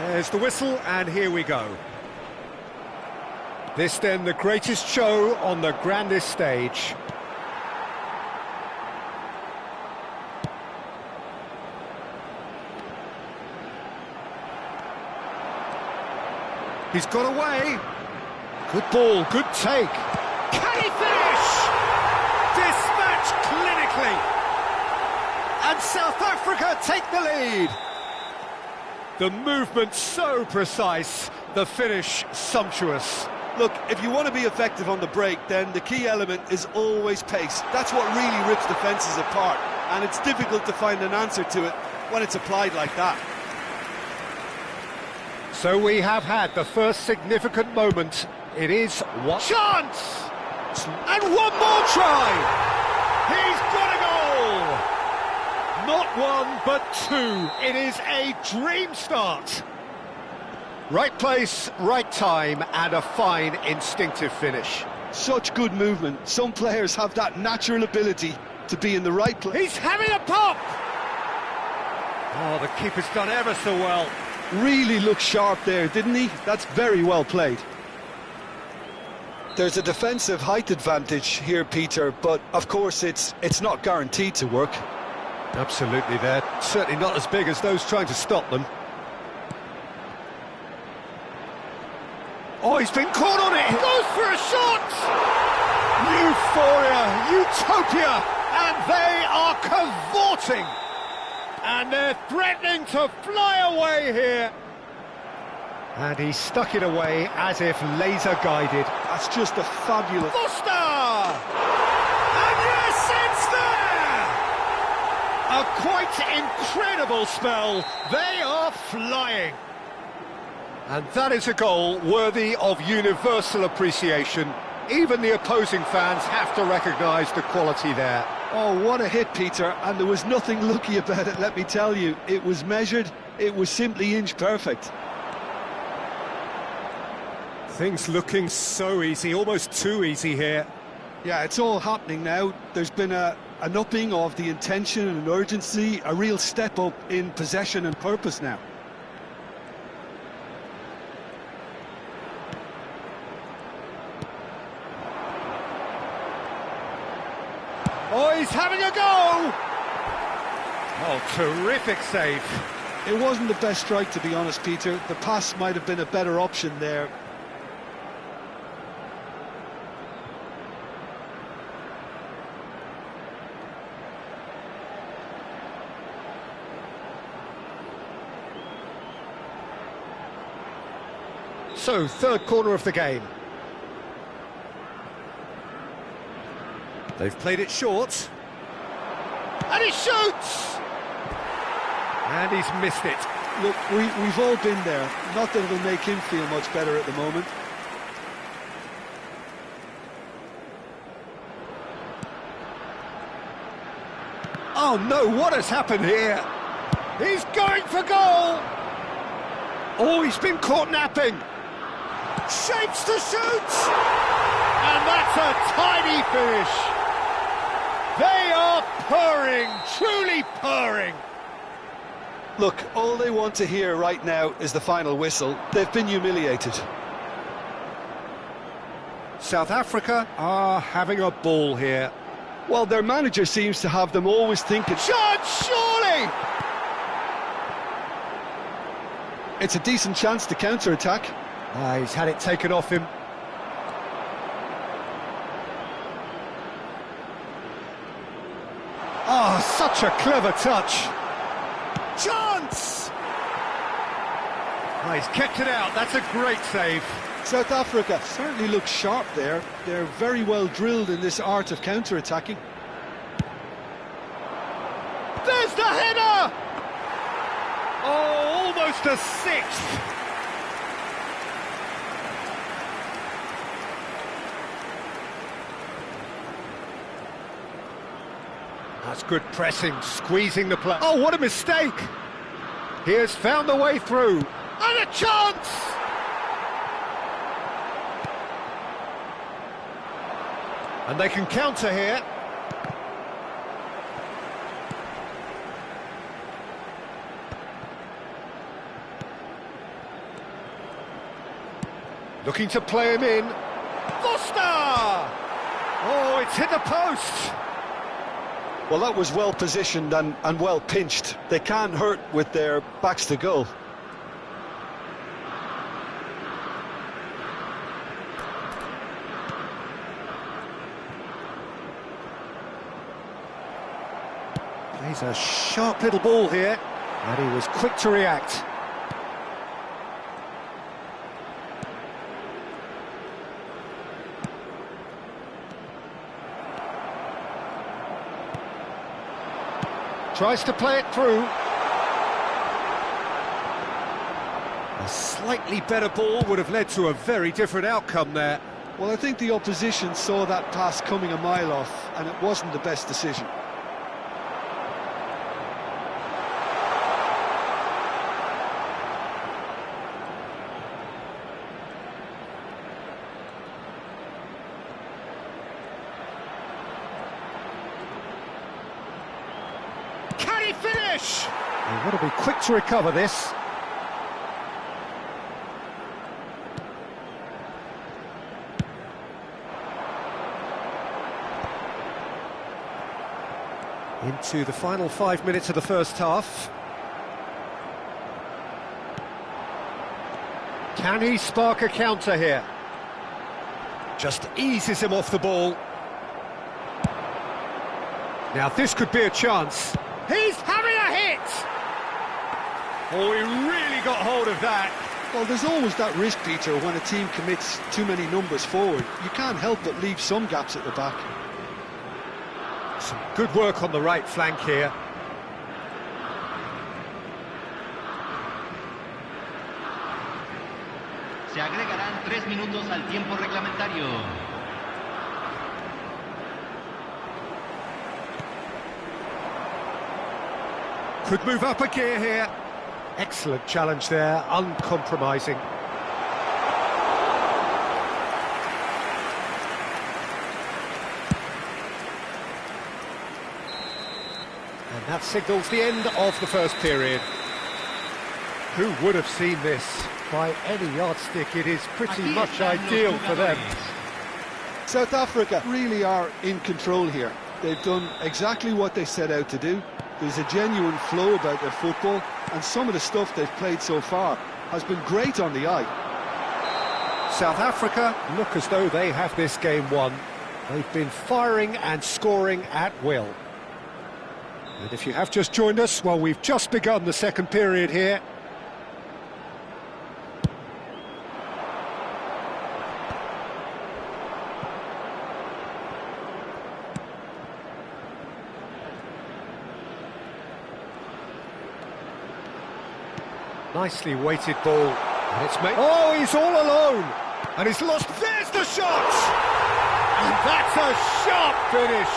There's the whistle, and here we go. This then the greatest show on the grandest stage. He's got away. Good ball, good take. Can he finish? Dispatched clinically. And South Africa take the lead. The movement so precise, the finish sumptuous. Look, if you want to be effective on the break, then the key element is always pace. That's what really rips defences apart, and it's difficult to find an answer to it when it's applied like that. So we have had the first significant moment. It is what chance! And one more try! He's got a goal! Not one, but two. It is a dream start. Right place, right time, and a fine instinctive finish. Such good movement. Some players have that natural ability to be in the right place. He's having a pop! Oh, the keeper's done ever so well. Really looked sharp there, didn't he? That's very well played. There's a defensive height advantage here, Peter, but of course it's not guaranteed to work. Absolutely, they're certainly not as big as those trying to stop them. Oh, he's been caught on it! He goes for a shot! Euphoria, utopia, and they are cavorting! And they're threatening to fly away here. And he stuck it away as if laser-guided. That's just a fabulous... Foster! And yes, it's there! A quite incredible spell. They are flying. And that is a goal worthy of universal appreciation. Even the opposing fans have to recognise the quality there. Oh, what a hit, Peter, and there was nothing lucky about it, let me tell you. It was measured, it was simply inch perfect. Things looking so easy, almost too easy here. Yeah, it's all happening now. There's been an upping of the intention and urgency, a real step up in possession and purpose now. Oh, he's having a go! Oh, terrific save. It wasn't the best strike, to be honest, Peter. The pass might have been a better option there. So, third corner of the game. They've played it short. And he shoots! And he's missed it. Look, we've all been there. Not that it'll make him feel much better at the moment. Oh no, what has happened here? He's going for goal! Oh, he's been caught napping. Shapes to shoot! And that's a tidy finish. They are purring, truly purring. Look, all they want to hear right now is the final whistle. They've been humiliated. South Africa are having a ball here. Well, their manager seems to have them always thinking... Shot, surely! It's a decent chance to counter-attack. He's had it taken off him. Oh, such a clever touch. Chance! Oh, he's kept it out. That's a great save. South Africa certainly look sharp there. They're very well drilled in this art of counter-attacking. There's the header! Oh, almost a sixth. That's good pressing, squeezing the play. Oh, what a mistake! He has found a way through. And a chance! And they can counter here. Looking to play him in. Foster! Oh, it's hit the post! Well, that was well positioned and well pinched. They can't hurt with their backs to goal. He's a sharp little ball here, and he was quick to react. Tries to play it through. A slightly better ball would have led to a very different outcome there. Well, I think the opposition saw that pass coming a mile off, and it wasn't the best decision. Can he finish? They've got to be quick to recover this. Into the final 5 minutes of the first half. Can he spark a counter here? Just eases him off the ball. Now this could be a chance. He's having a hit! Oh, he really got hold of that. Well, there's always that risk, Peter, when a team commits too many numbers forward. You can't help but leave some gaps at the back. Some good work on the right flank here. Se agregarán 3 minutos al tiempo reglamentario. Could move up a gear here. Excellent challenge there, uncompromising. And that signals the end of the first period. Who would have seen this? By any yardstick, it is pretty much ideal for them. South Africa really are in control here. They've done exactly what they set out to do. There's a genuine flow about their football, and some of the stuff they've played so far has been great on the eye. South Africa look as though they have this game won. They've been firing and scoring at will. And if you have just joined us, well, we've just begun the second period here. Nicely weighted ball, and it's made. Oh, he's all alone, and he's lost. There's the shot, and that's a sharp finish.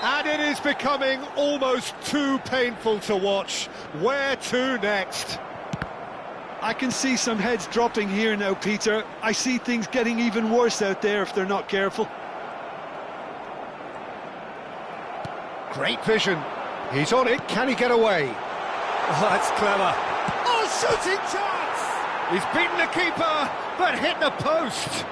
And it is becoming almost too painful to watch. Where to next? I can see some heads dropping here now, Peter. I see things getting even worse out there if they're not careful. Great vision. He's on it. Can he get away? Oh, that's clever. Oh, shooting chance! He's beaten the keeper, but hit the post.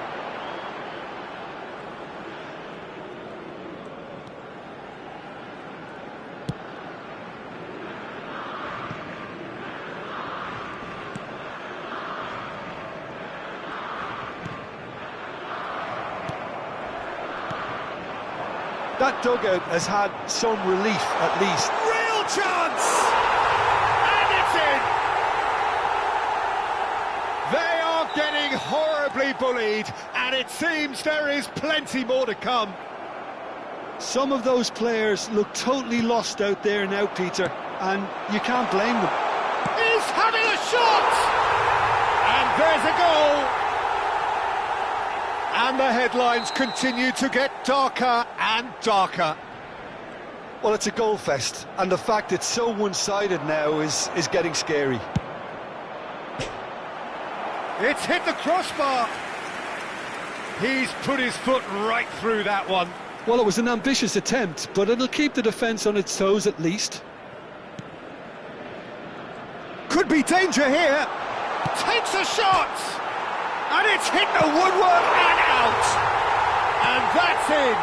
That dugout has had some relief, at least. Real chance! They are getting horribly bullied, and it seems there is plenty more to come. Some of those players look totally lost out there now, Peter, and you can't blame them. He's having a shot! And there's a goal! And the headlines continue to get darker and darker. Well, it's a goal fest, and the fact it's so one-sided now is getting scary. It's hit the crossbar. He's put his foot right through that one. Well, it was an ambitious attempt, but it'll keep the defence on its toes at least. Could be danger here. Takes a shot! And it's hit the woodwork and out! And that's in!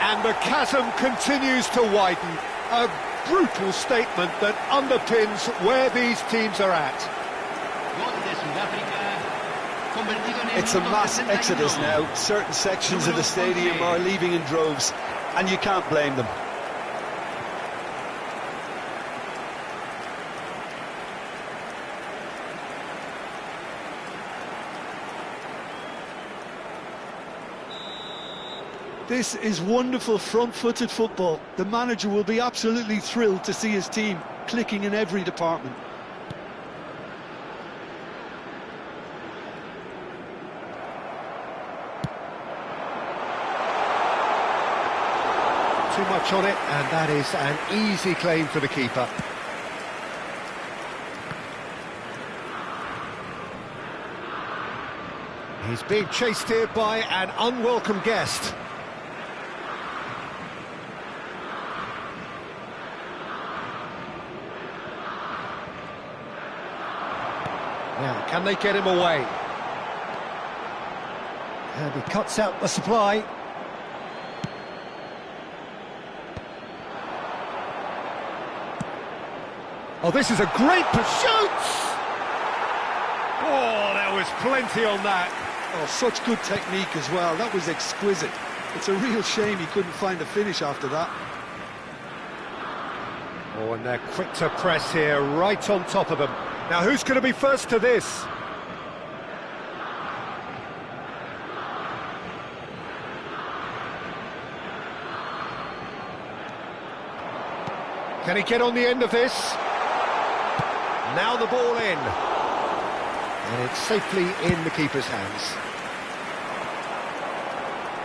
And the chasm continues to widen. A brutal statement that underpins where these teams are at. It's a mass exodus now. Certain sections of the stadium are leaving in droves, and you can't blame them. This is wonderful front-footed football. The manager will be absolutely thrilled to see his team clicking in every department. Too much on it, and that is an easy claim for the keeper. He's being chased here by an unwelcome guest. Now, can they get him away? And he cuts out the supply. Oh, this is a great pursuit! Oh, there was plenty on that. Oh, such good technique as well. That was exquisite. It's a real shame he couldn't find a finish after that. Oh, and they're quick to press here, right on top of them. Now, who's going to be first to this? Can he get on the end of this? Now the ball in. And it's safely in the keeper's hands.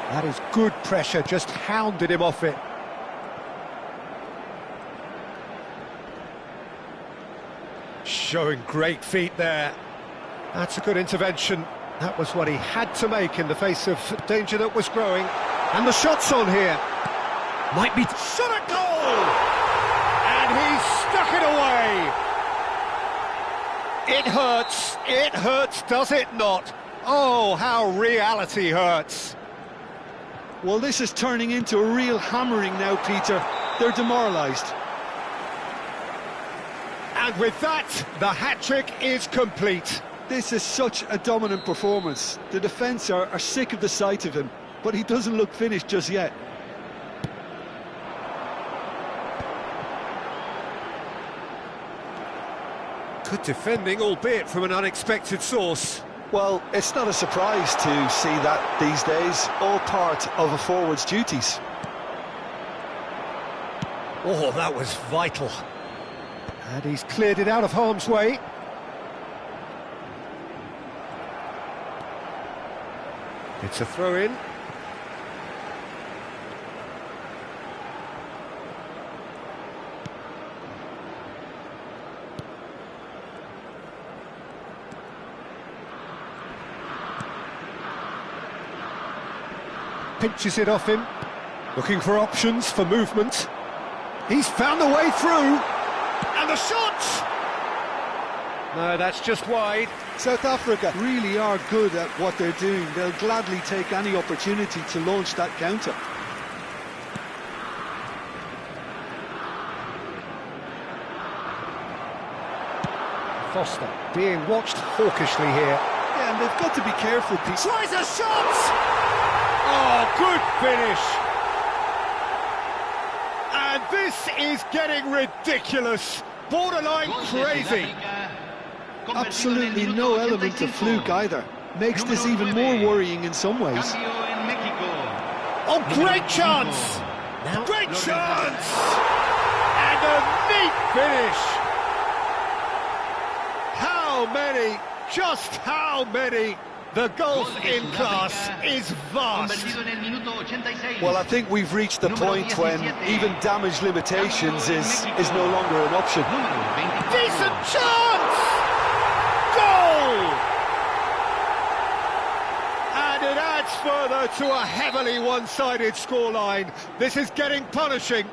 That is good pressure, just hounded him off it. Showing great feet there. That's a good intervention. That was what he had to make in the face of danger that was growing. And the shot's on here. Might be... Shot at goal! And he's stuck it away! It hurts, does it not? Oh, how reality hurts. Well, this is turning into a real hammering now, Peter. They're demoralised. And with that, the hat-trick is complete. This is such a dominant performance. The defence are sick of the sight of him, but he doesn't look finished just yet. Good defending, albeit from an unexpected source. Well, it's not a surprise to see that these days, all part of a forward's duties. Oh, that was vital. And he's cleared it out of harm's way. It's a throw-in. Pinches it off him, looking for options for movement. He's found the way through, and the shot! No, that's just wide. South Africa really are good at what they're doing. They'll gladly take any opportunity to launch that counter. Foster being watched hawkishly here. Yeah, and they've got to be careful, Pete. Tries a shot! Oh, good finish! And this is getting ridiculous, borderline crazy. Absolutely no element of fluke either. Makes this even more worrying in some ways. Oh, great chance! Great chance! And a neat finish! How many, just how many? The gulf in class is vast. Well, I think we've reached the point when even damage limitations is no longer an option. Decent chance! Goal! And it adds further to a heavily one-sided scoreline. This is getting punishing.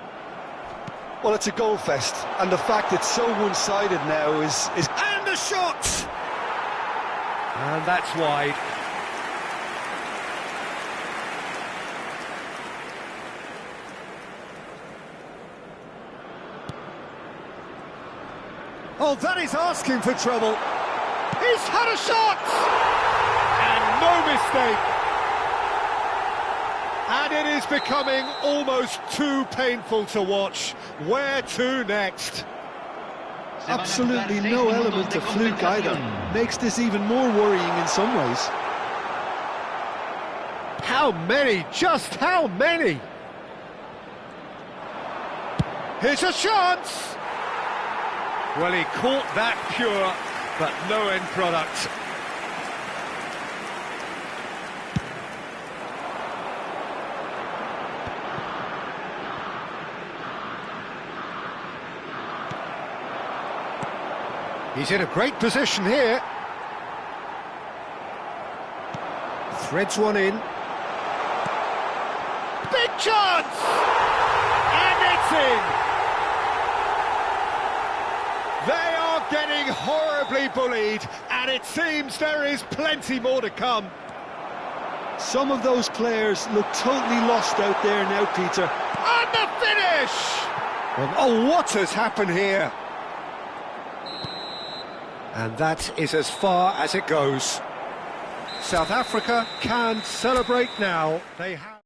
Well, it's a goal fest, and the fact it's so one-sided now is... And the shot! And that's wide. Oh, that is asking for trouble. He's had a shot! And no mistake. And it is becoming almost too painful to watch. Where to next? Absolutely no element of fluke either. Makes this even more worrying in some ways. How many? Just how many? Here's a chance! Well, he caught that pure, but no end product. He's in a great position here. Threads one in. Big chance! And it's in! They are getting horribly bullied, and it seems there is plenty more to come. Some of those players look totally lost out there now, Peter. And the finish! Well, oh, what has happened here? And that is as far as it goes. South Africa can celebrate now. They have...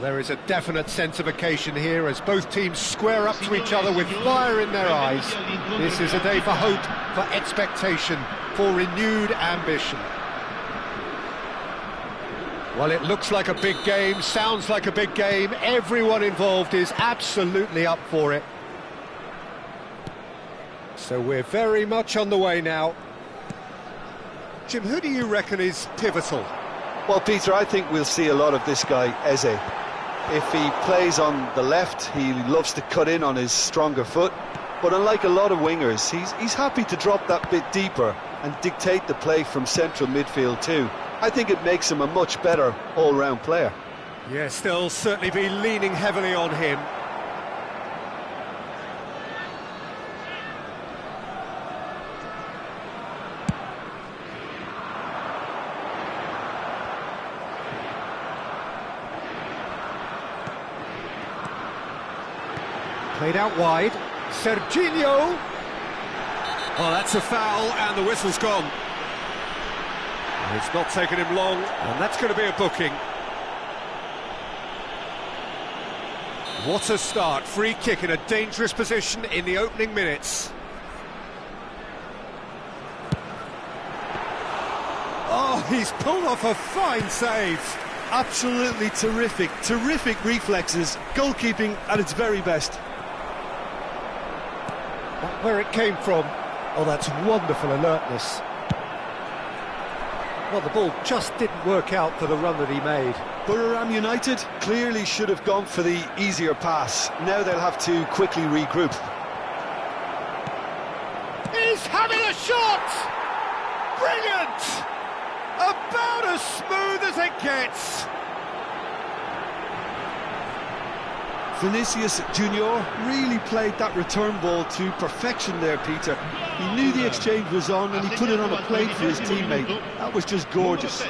There is a definite sense of occasion here as both teams square up to each other with fire in their eyes. This is a day for hope, for expectation, for renewed ambition. Well, it looks like a big game, sounds like a big game. Everyone involved is absolutely up for it. So we're very much on the way now. Jim, who do you reckon is pivotal? Well, Peter, I think we'll see a lot of this guy, Eze. If he plays on the left, he loves to cut in on his stronger foot. But unlike a lot of wingers, he's happy to drop that bit deeper and dictate the play from central midfield too. I think it makes him a much better all-round player. Yes, they'll certainly be leaning heavily on him. Played out wide. Serginho. Oh, that's a foul, and the whistle's gone. It's not taken him long, and that's going to be a booking. What a start. Free kick in a dangerous position in the opening minutes. Oh, he's pulled off a fine save. Absolutely terrific, terrific reflexes. Goalkeeping at its very best. Where it came from. Oh, that's wonderful alertness. Well, the ball just didn't work out for the run that he made. Borough United clearly should have gone for the easier pass. Now they'll have to quickly regroup. He's having a shot! Brilliant! About as smooth as it gets. Vinicius Junior really played that return ball to perfection there, Peter. He knew the exchange was on and he put it on a plate for his teammate. That was just gorgeous.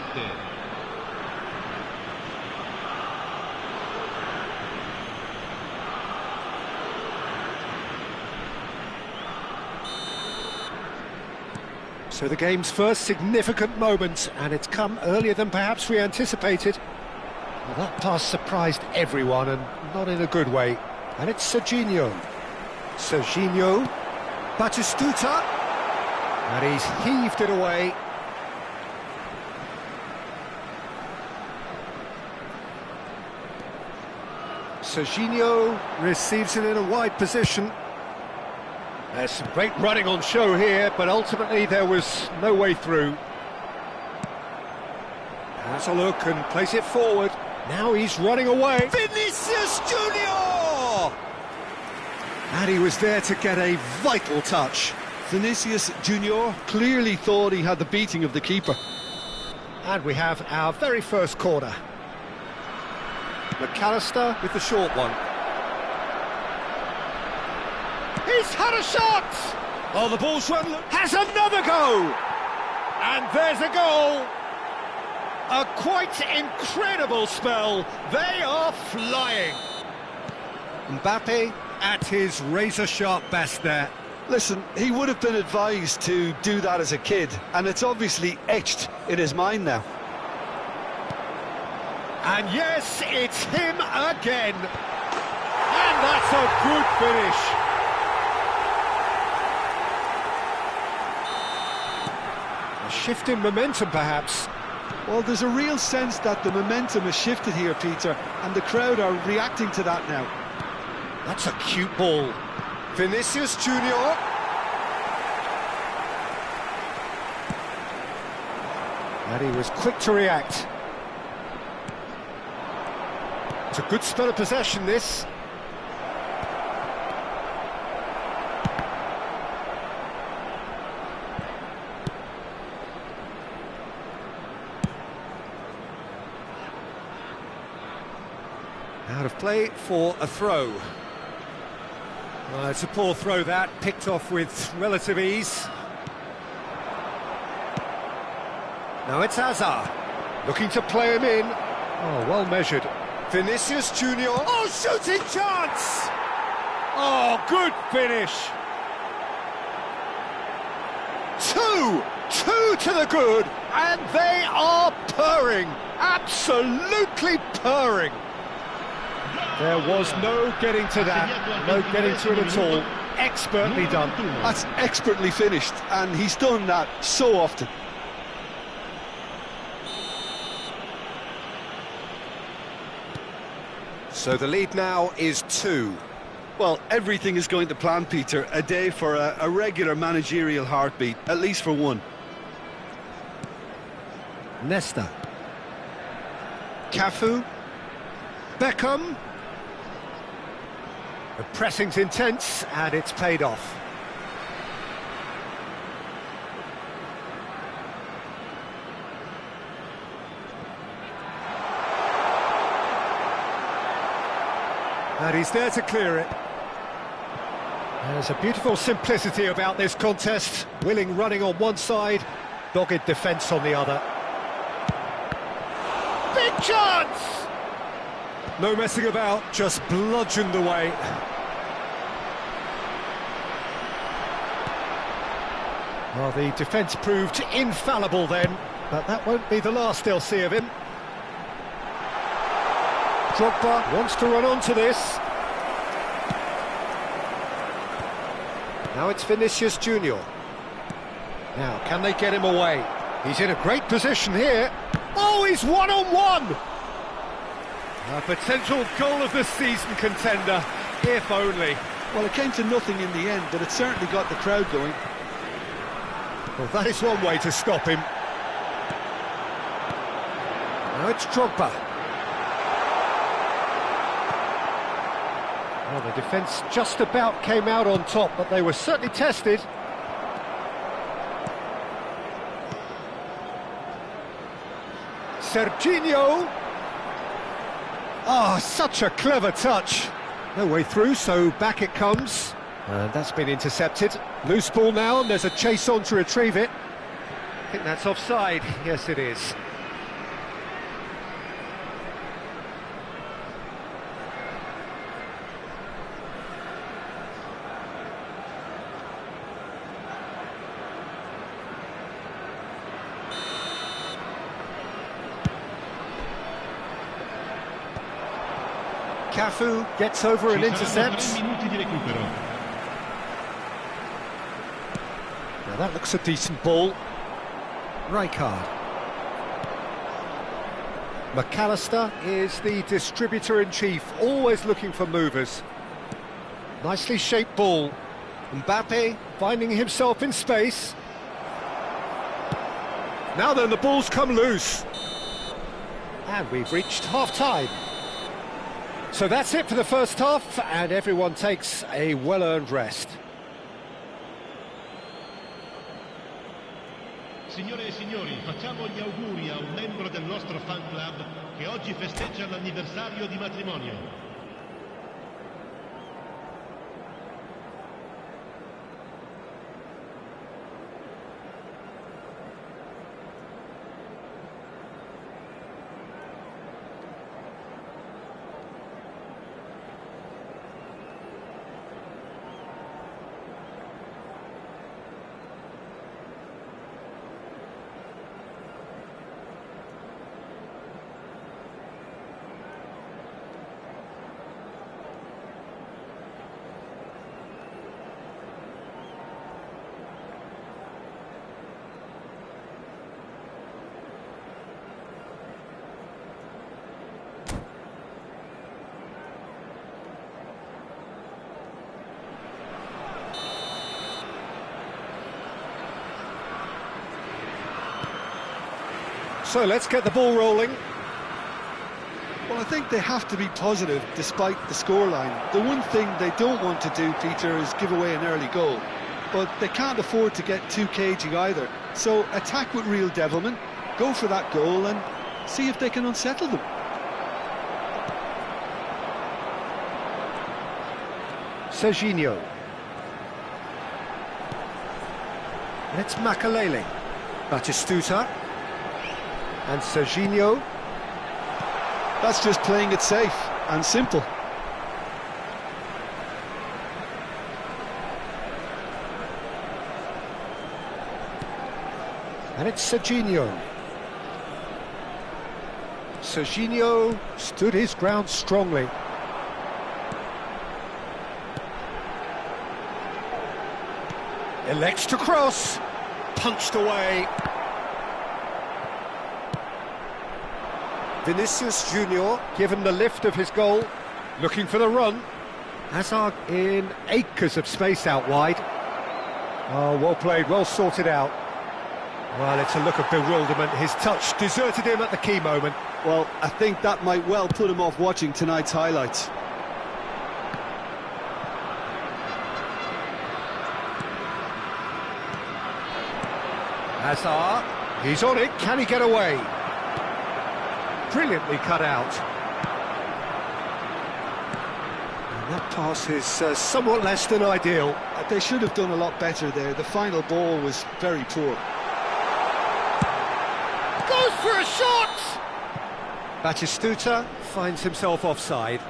So the game's first significant moment, and it's come earlier than perhaps we anticipated. Well, that pass surprised everyone, and not in a good way. And it's Serginho. Serginho. Batistuta. And he's heaved it away. Serginho receives it in a wide position. There's some great running on show here, but ultimately there was no way through. Has a look and plays it forward. Now he's running away. Vinicius Junior! And he was there to get a vital touch. Vinicius Junior clearly thought he had the beating of the keeper. And we have our very first corner. McAllister with the short one. He's had a shot! Oh, the ball's run. Has another go! And there's a goal! A quite incredible spell. They are flying. Mbappe at his razor-sharp best there. Listen, he would have been advised to do that as a kid, and it's obviously etched in his mind now. And yes, it's him again. And that's a good finish. A shift in momentum, perhaps. Well, there's a real sense that the momentum has shifted here, Peter, and the crowd are reacting to that now. That's a cute ball. Vinicius Junior. And he was quick to react. It's a good spell of possession, this. Out of play for a throw. It's a poor throw that, picked off with relative ease. Now it's Hazard, looking to play him in. Oh, well measured. Vinicius Junior. Oh, shooting chance! Oh, good finish. Two to the good, and they are purring, absolutely purring. There was no getting to that, no getting to it at all. Expertly done. That's expertly finished, and he's done that so often. So the lead now is 2. Well, everything is going to plan, Peter. A day for a regular managerial heartbeat, at least for one. Nesta. Cafu. Beckham. The pressing's intense, and it's paid off. And he's there to clear it. There's a beautiful simplicity about this contest. Willing running on one side, dogged defence on the other. Big chance! No messing about, just bludgeoned away. Well, the defence proved infallible then, but that won't be the last they'll see of him. Drogba wants to run onto this. Now it's Vinicius Junior. Now, can they get him away? He's in a great position here. Oh, he's one-on-one! A potential goal of the season contender, if only. Well, it came to nothing in the end, but it certainly got the crowd going. Well, that is one way to stop him. Now it's Drogba. Well, the defence just about came out on top, but they were certainly tested. Serginho. Oh, such a clever touch. No way through, so back it comes. And that's been intercepted. Loose ball now, and there's a chase on to retrieve it. I think that's offside. Yes, it is. Cafu gets over and intercepts. Now that looks a decent ball. Rijkaard. McAllister is the distributor-in-chief, always looking for movers. Nicely shaped ball. Mbappe finding himself in space. Now then, the ball's come loose. And we've reached half-time. So that's it for the first half, and everyone takes a well-earned rest. Signore e signori, facciamo gli auguri a un membro del nostro fan club che oggi festeggia l'anniversario di matrimonio. So let's get the ball rolling. Well, I think they have to be positive despite the scoreline. The one thing they don't want to do, Peter, is give away an early goal. But they can't afford to get too cagey either. So attack with real devilment, go for that goal and see if they can unsettle them. Serginho. And it's Makalele. Batistuta. And Serginho. That's just playing it safe and simple. And it's Serginho. Serginho stood his ground strongly. Elects to cross. Punched away. Vinicius Junior given the lift of his goal. Looking for the run. Hazard in acres of space out wide. Oh, well played, well sorted out. Well, it's a look of bewilderment. His touch deserted him at the key moment. Well, I think that might well put him off watching tonight's highlights. Hazard, he's on it, can he get away? Brilliantly cut out. And that pass is somewhat less than ideal. They should have done a lot better there. The final ball was very poor. Goes for a shot! Batistuta finds himself offside.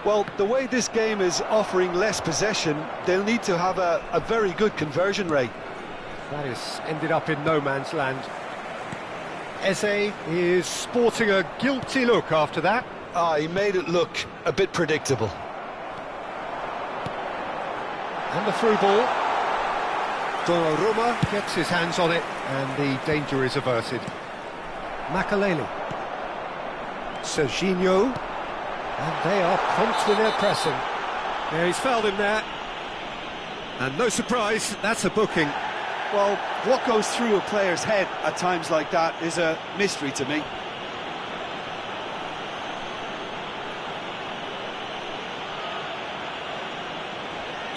Well, the way this game is offering less possession, they'll need to have a very good conversion rate. That is ended up in no man's land. Eze is sporting a guilty look after that. He made it look a bit predictable. And the through ball. Donnarumma gets his hands on it, and the danger is averted. Makaleli. Serginho. And they are prompt in their pressing. Yeah, he's fouled him there. And no surprise, that's a booking. Well, what goes through a player's head at times like that is a mystery to me.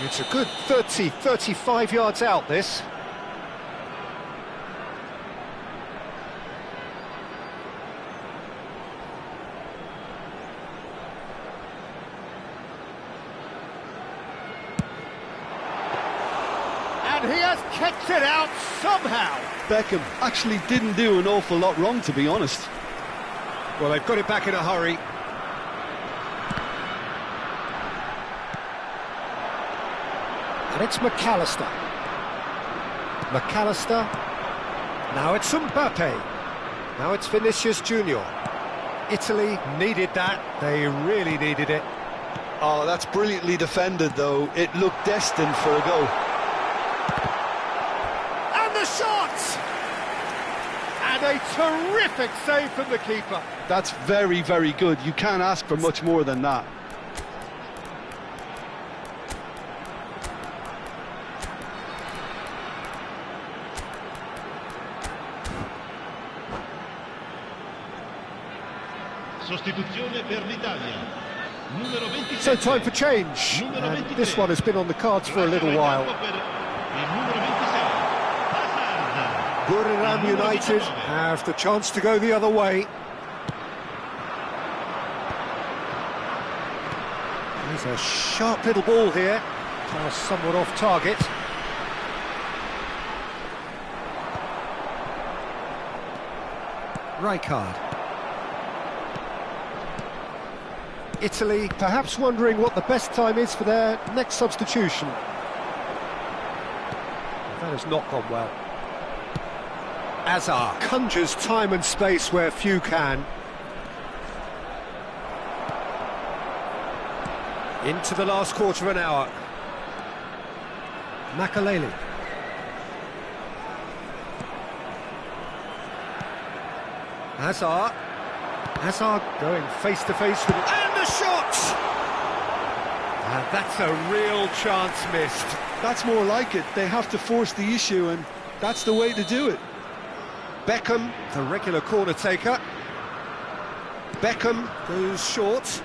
It's a good 30, 35 yards out, this. And he has kicked it out somehow. Beckham actually didn't do an awful lot wrong, to be honest. Well, they've got it back in a hurry. And it's McAllister. McAllister. Now it's Mbappe. Now it's Vinicius Junior. Italy needed that. They really needed it. Oh, that's brilliantly defended, though. It looked destined for a goal. And the shot! And a terrific save from the keeper. That's very, very good. You can't ask for much more than that. Sostituzione per l'Italia. Numero 27. So time for change. And this one has been on the cards for a little while. Buriram United have the chance to go the other way. There's a sharp little ball here. Pass somewhat off target. Rijkaard. Italy perhaps wondering what the best time is for their next substitution. That has not gone well. Hazard conjures time and space where few can. Into the last quarter of an hour. Makaleli. Hazard. Hazard going face-to-face with it. And the shot! And that's a real chance missed. That's more like it. They have to force the issue, and that's the way to do it. Beckham, the regular corner taker. Beckham goes short.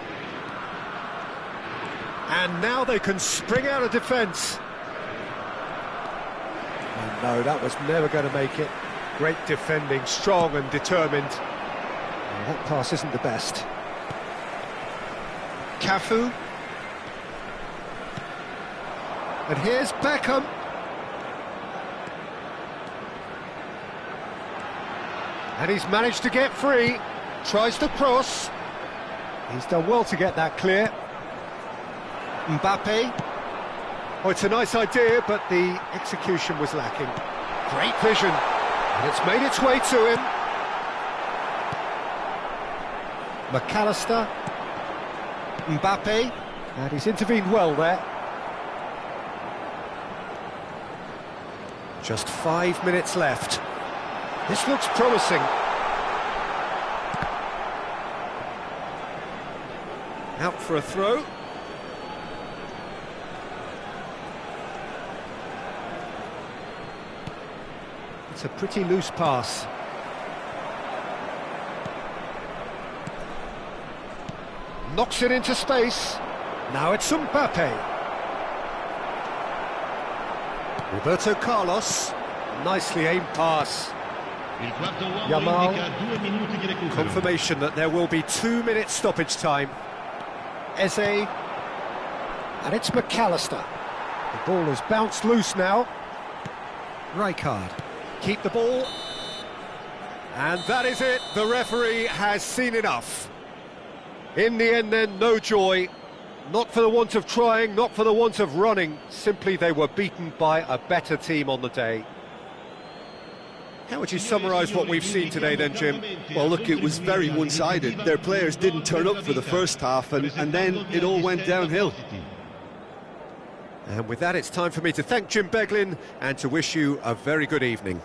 And now they can spring out of defence. Oh, no, that was never going to make it. Great defending, strong and determined. Oh, that pass isn't the best. Cafu. And here's Beckham. And he's managed to get free. Tries to cross. He's done well to get that clear. Mbappe. Oh, it's a nice idea, but the execution was lacking. Great vision. And it's made its way to him. McAllister, Mbappe, and he's intervened well there. Just 5 minutes left. This looks promising. Out for a throw. It's a pretty loose pass. Knocks it into space. Now it's Mbappe. Roberto Carlos. Nicely aimed pass. Yamal. Confirmation that there will be 2 minutes stoppage time. Eze. And it's McAllister. The ball has bounced loose now. Rijkaard. Keep the ball. And that is it. The referee has seen enough. In the end then, no joy. Not for the want of trying, not for the want of running. Simply they were beaten by a better team on the day. How would you summarise what we've seen today then, Jim? Well, look, it was very one-sided. Their players didn't turn up for the first half, and then it all went downhill. And with that, it's time for me to thank Jim Beglin and to wish you a very good evening.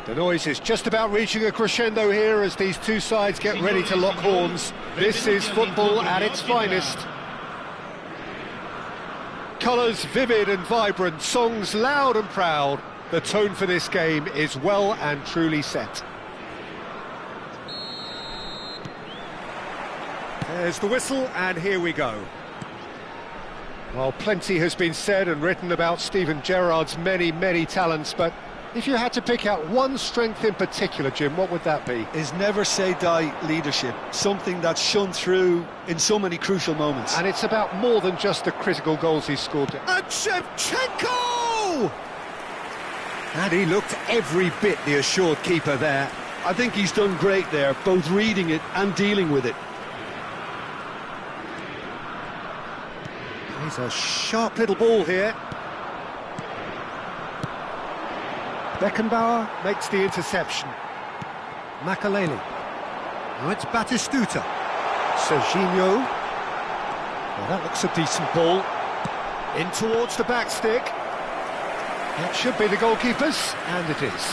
The noise is just about reaching a crescendo here as these two sides get ready to lock horns. This is football at its finest. Colours vivid and vibrant, songs loud and proud. The tone for this game is well and truly set. There's the whistle, and here we go. Well, plenty has been said and written about Steven Gerrard's many talents, but if you had to pick out one strength in particular, Jim, what would that be? His never-say-die leadership, something that's shone through in so many crucial moments. And it's about more than just the critical goals he scored. And Shevchenko! And he looked every bit the assured keeper there. I think he's done great there, both reading it and dealing with it. He's a sharp little ball here. Beckenbauer makes the interception. Makaleli. Now it's Batistuta. Serginho. Well, that looks a decent ball. In towards the back stick. It should be the goalkeeper's, and it is.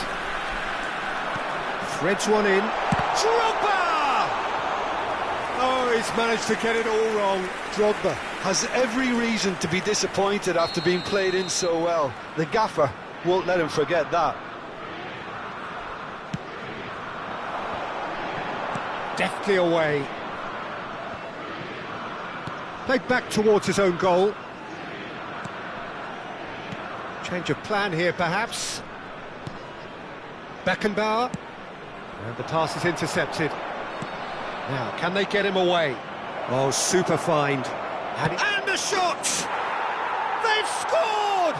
Threads one in. Drogba! Oh, he's managed to get it all wrong. Drogba has every reason to be disappointed after being played in so well. The gaffer won't let him forget that. Deftly away. Played back towards his own goal. Change of plan here, perhaps. Beckenbauer. And the pass is intercepted. Now, can they get him away? Oh, super find. And the shot! They've scored!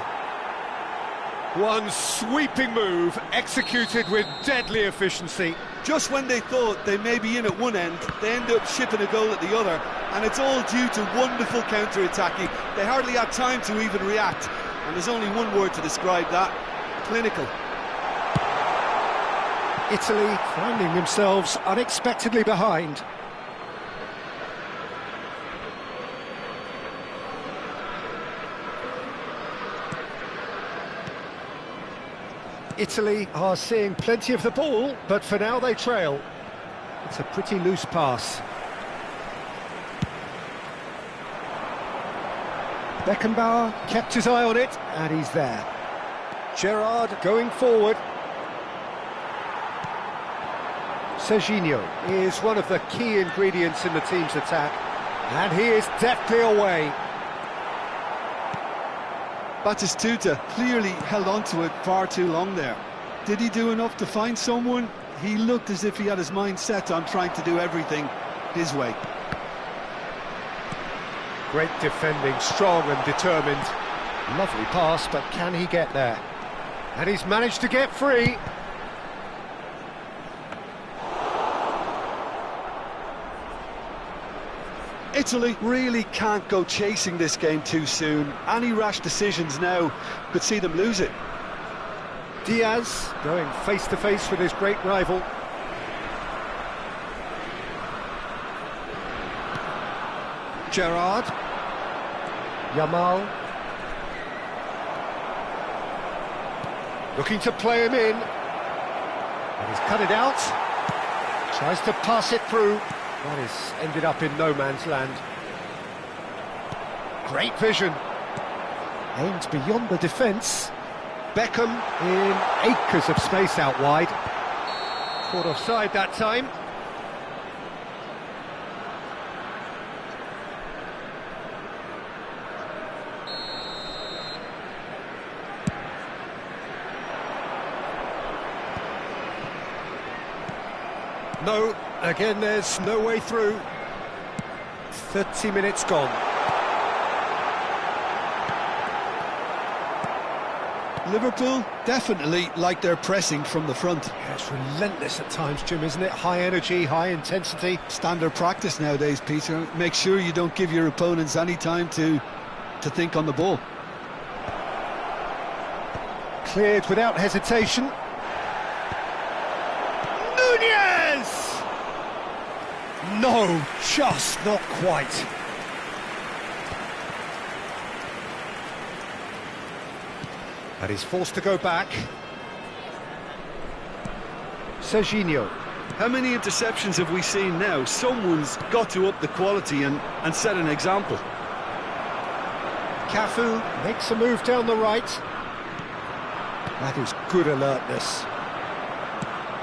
One sweeping move, executed with deadly efficiency. Just when they thought they may be in at one end, they end up shipping a goal at the other, and it's all due to wonderful counter-attacking. They hardly had time to even react, and there's only one word to describe that: clinical. Italy finding themselves unexpectedly behind. Italy are seeing plenty of the ball, but for now they trail. It's a pretty loose pass. Beckenbauer kept his eye on it, and he's there. Gerrard going forward. Serginho is one of the key ingredients in the team's attack, and he is deftly away. Batistuta clearly held on to it far too long there. Did he do enough to find someone? He looked as if he had his mind set on trying to do everything his way. Great defending, strong and determined. Lovely pass, but can he get there? And he's managed to get free. Italy really can't go chasing this game too soon. Any rash decisions now could see them lose it. Diaz going face-to-face with his great rival. Gerrard. Yamal. Looking to play him in. And he's cut it out. Tries to pass it through. That is ended up in no man's land. Great vision. Aimed beyond the defence. Beckham in acres of space out wide. Caught offside that time. No, again there's no way through. 30 minutes gone. Liverpool definitely like their pressing from the front. Yeah, it's relentless at times, Jim, isn't it? High energy, high intensity. Standard practice nowadays, Peter. Make sure you don't give your opponents any time to think on the ball. Cleared without hesitation. Nunez! No, just not quite. And he's forced to go back. Serginho. How many interceptions have we seen now? Someone's got to up the quality and set an example. Cafu makes a move down the right. That is good alertness.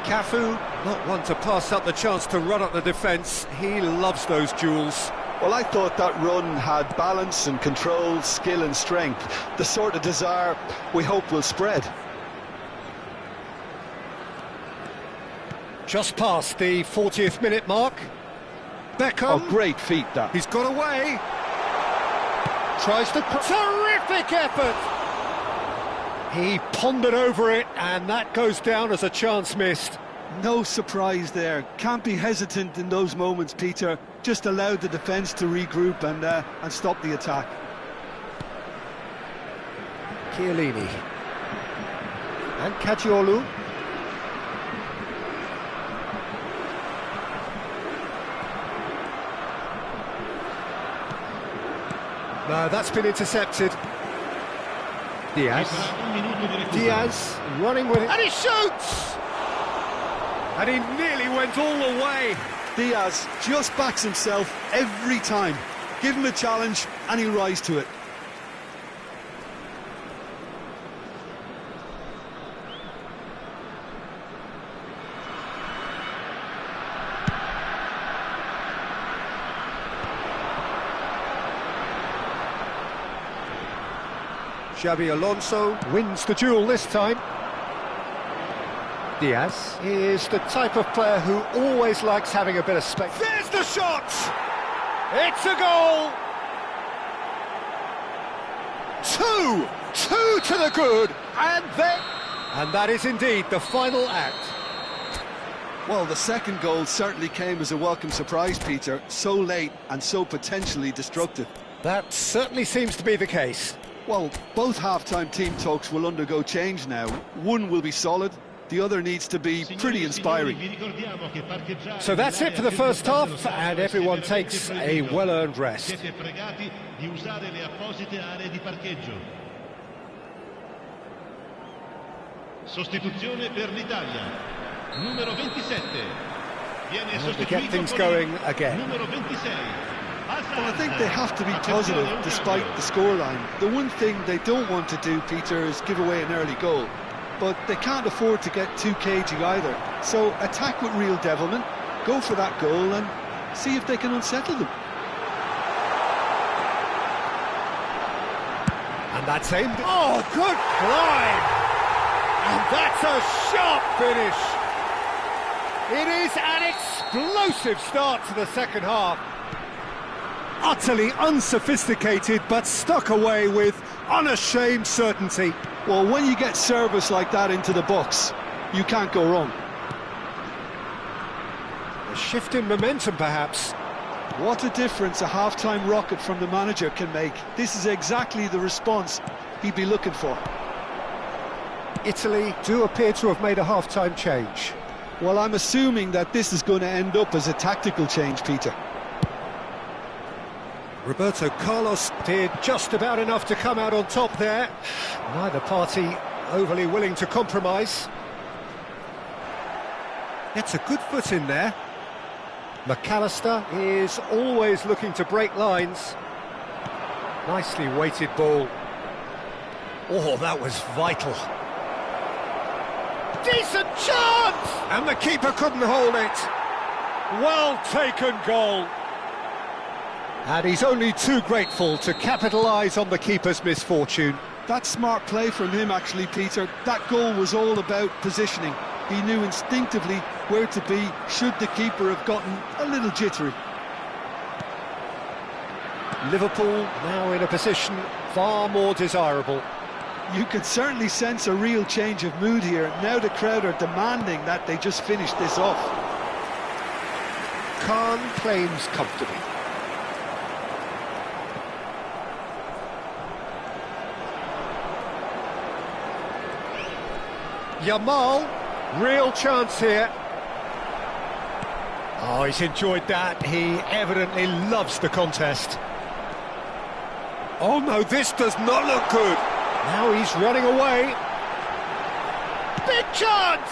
Cafu, not one to pass up the chance to run up the defence. He loves those duels. Well, I thought that run had balance and control, skill and strength. The sort of desire we hope will spread. Just past the 40th minute mark. Beckham. Oh, great feat, that. He's got away. Tries to... Terrific effort! He pondered over it, and that goes down as a chance missed. No surprise there. Can't be hesitant in those moments, Peter. Just allowed the defence to regroup and stop the attack. Chiellini. And Caggiolu. No, that's been intercepted. Diaz. Diaz running with it. And he shoots! And he nearly went all the way. Diaz just backs himself every time. Give him a challenge and he'll rise to it. Xabi Alonso wins the duel this time. Diaz is the type of player who always likes having a bit of space. There's the shot! It's a goal! Two to the good, and then... And that is indeed the final act. Well, the second goal certainly came as a welcome surprise, Peter. So late and so potentially destructive. That certainly seems to be the case. Well, both half-time team talks will undergo change now. One will be solid, the other needs to be pretty inspiring. So that's it for the first half, and everyone takes a well-earned rest. Sostituzione per l'Italia. Numero 27. Viene sostituito to get things going again. Numero 26. Well, I think they have to be positive despite the scoreline. The one thing they don't want to do, Peter, is give away an early goal. But they can't afford to get too cagey either. So attack with real devilment, go for that goal and see if they can unsettle them. And that's aimed. Oh, good climb! And that's a sharp finish. It is an explosive start to the second half. Utterly unsophisticated, but stuck away with unashamed certainty. Well, when you get service like that into the box, you can't go wrong. A shift in momentum, perhaps. What a difference a half-time rocket from the manager can make. This is exactly the response he'd be looking for. Italy do appear to have made a half-time change. Well, I'm assuming that this is going to end up as a tactical change, Peter. Roberto Carlos did just about enough to come out on top there. Neither party overly willing to compromise. Gets a good foot in there. McAllister is always looking to break lines. Nicely weighted ball. Oh, that was vital. Decent chance! And the keeper couldn't hold it. Well taken goal. And he's only too grateful to capitalise on the keeper's misfortune. That's smart play from him, actually, Peter. That goal was all about positioning. He knew instinctively where to be should the keeper have gotten a little jittery. Liverpool now in a position far more desirable. You can certainly sense a real change of mood here. Now the crowd are demanding that they just finish this off. Khan claims comfortably. Yamal, real chance here. Oh, he's enjoyed that. He evidently loves the contest. Oh no, this does not look good. Now he's running away. Big chance!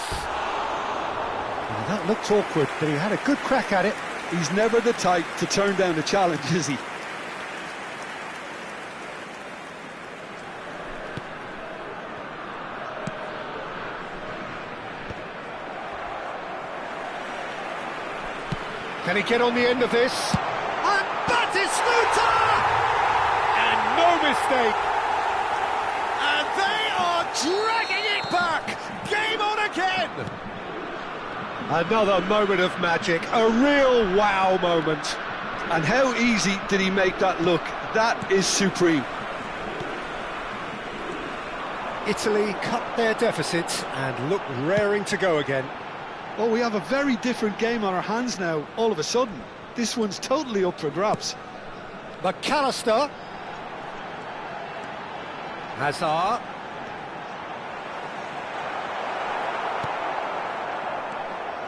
Oh, that looked awkward, but he had a good crack at it. He's never the type to turn down a challenge, is he? Can he get on the end of this? And Batistuta! And no mistake! And they are dragging it back! Game on again! Another moment of magic, a real wow moment. And how easy did he make that look? That is supreme. Italy cut their deficit and look raring to go again. Oh, we have a very different game on our hands now, all of a sudden. This one's totally up for grabs. McAllister. Hazard.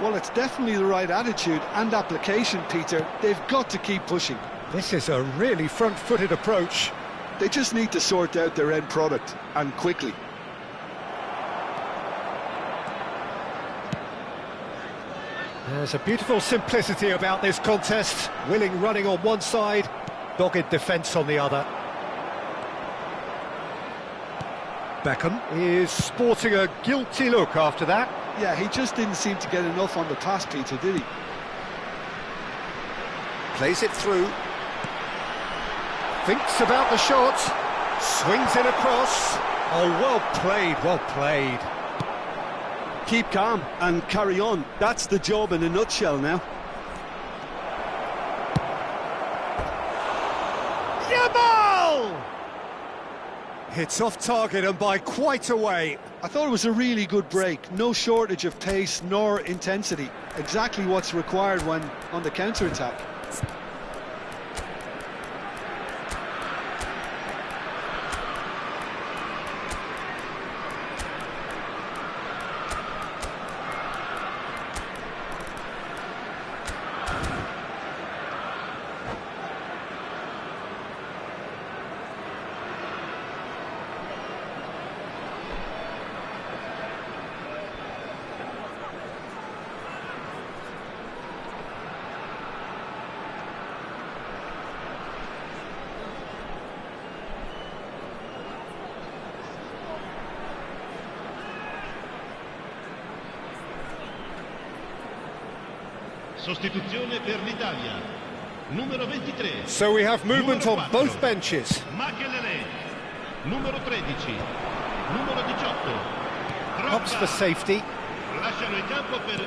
Well, it's definitely the right attitude and application, Peter. They've got to keep pushing. This is a really front-footed approach. They just need to sort out their end product, and quickly. There's a beautiful simplicity about this contest. Willing running on one side, dogged defence on the other. Beckham is sporting a guilty look after that. Yeah, he just didn't seem to get enough on the pass, Peter, did he? Plays it through. Thinks about the shot. Swings it across. Oh, well played, well played. Keep calm and carry on. That's the job in a nutshell now. Yamal! Hits off target and by quite a way. I thought it was a really good break. No shortage of pace nor intensity. Exactly what's required when on the counter-attack. Sostituzione per l'Italia. Numero 23. So we have movement Numero on 4. both benches. Makelele. Numero 13. Numero 18. Opts for safety. Lasciano il campo per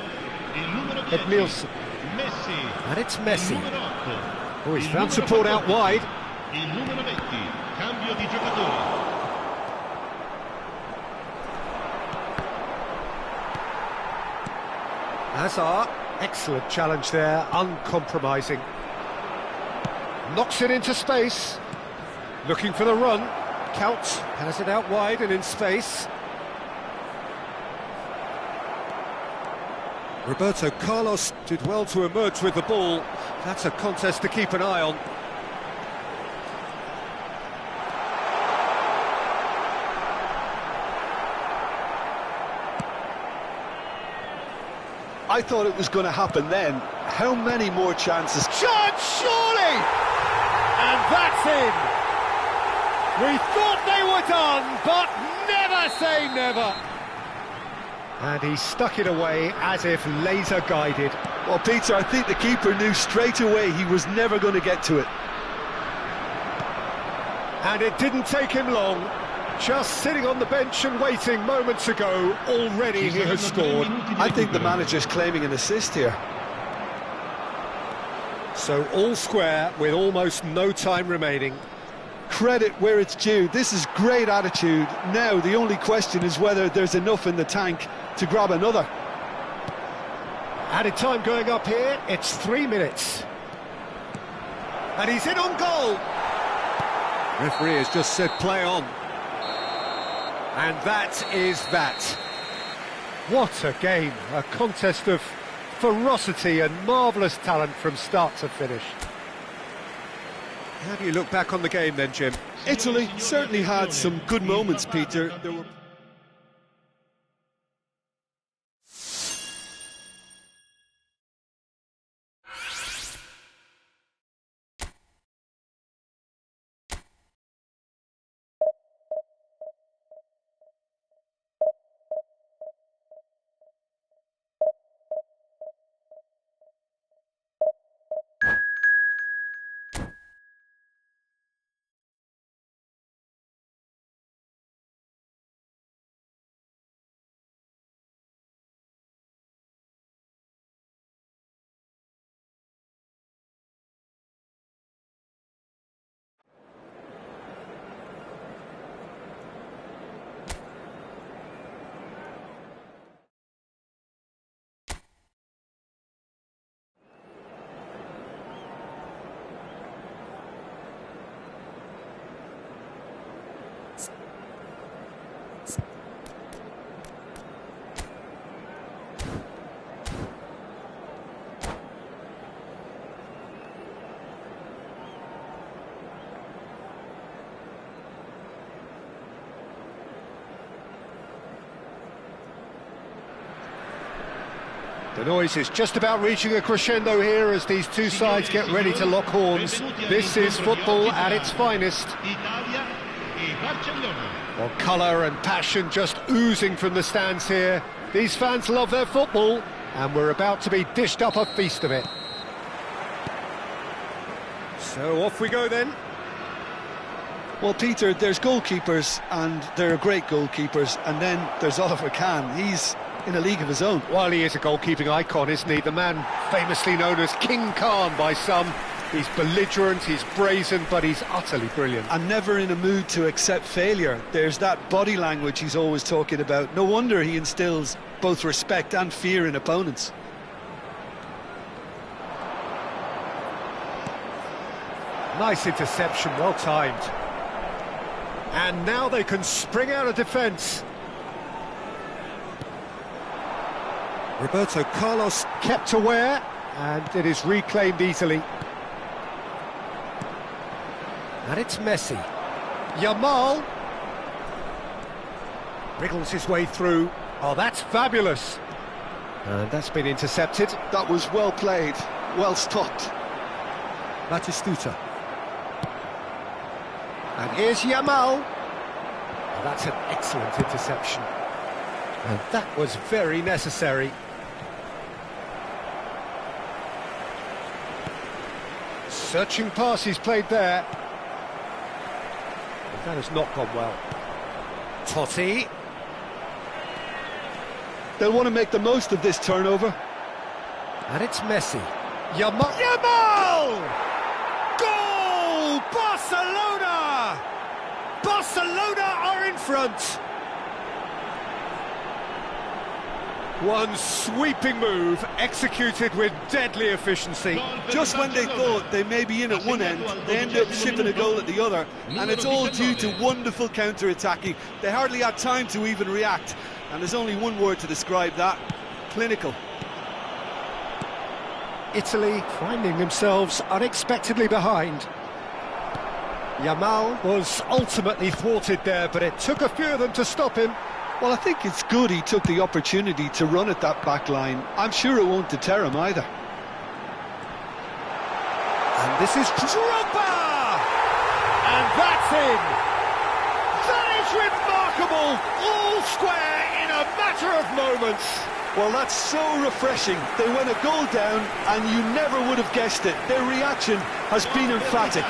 il numero 10. Edmilson. Messi. And it's Messi. Il numero 8. Oh, he's Il found numero support out 14. wide. Il numero 20. Cambio di giocatori. Hazard. Excellent challenge there, uncompromising. Knocks it into space. Looking for the run. Counts, has it out wide and in space. Roberto Carlos did well to emerge with the ball. That's a contest to keep an eye on. I thought it was going to happen then. How many more chances? Chance, surely! And that's in! We thought they were done, but never say never! And he stuck it away as if laser-guided. Well, Peter, I think the keeper knew straight away he was never going to get to it. And it didn't take him long. Just sitting on the bench and waiting moments ago, already he has scored. I think the manager's claiming an assist here. So all square with almost no time remaining. Credit where it's due. This is great attitude. Now the only question is whether there's enough in the tank to grab another. Added time going up here, it's 3 minutes. And he's in on goal. Referee has just said play on. And that is that. What a game, a contest of ferocity and marvellous talent from start to finish. How do you look back on the game then, Jim? Italy certainly had some good moments, Peter. There were The noise is just about reaching a crescendo here as these two sides get ready to lock horns. This is football at its finest. Well, colour and passion just oozing from the stands here. These fans love their football, and we're about to be dished up a feast of it. So off we go then. Well, Peter, there's goalkeepers, and there are great goalkeepers, and then there's Oliver Kahn. He's in a league of his own. Well, he is a goalkeeping icon, isn't he? The man famously known as King Khan by some. He's belligerent, he's brazen, but he's utterly brilliant. And never in a mood to accept failure. There's that body language he's always talking about. No wonder he instills both respect and fear in opponents. Nice interception, well timed. And now they can spring out of defence. Roberto Carlos kept aware, and it is reclaimed easily. And it's Messi. Yamal wriggles his way through. Oh, that's fabulous. And that's been intercepted. That was well played, well stopped. Batistuta. And here's Yamal. Oh, that's an excellent interception. And that was very necessary. Searching pass he's played there. But that has not gone well. Totti. They'll want to make the most of this turnover. And it's Messi. Yamal! Yamal! Goal! Barcelona! Barcelona are in front! One sweeping move, executed with deadly efficiency. Just when they thought they may be in at one end, they end up shipping a goal at the other, and it's all due to wonderful counter-attacking. They hardly had time to even react, and there's only one word to describe that: clinical. Italy finding themselves unexpectedly behind. Yamal was ultimately thwarted there, but it took a few of them to stop him. Well, I think it's good he took the opportunity to run at that back line. I'm sure it won't deter him either. And this is Drogba! And that's in! That is remarkable! All square in a matter of moments! Well, that's so refreshing. They went a goal down and you never would have guessed it. Their reaction has been emphatic.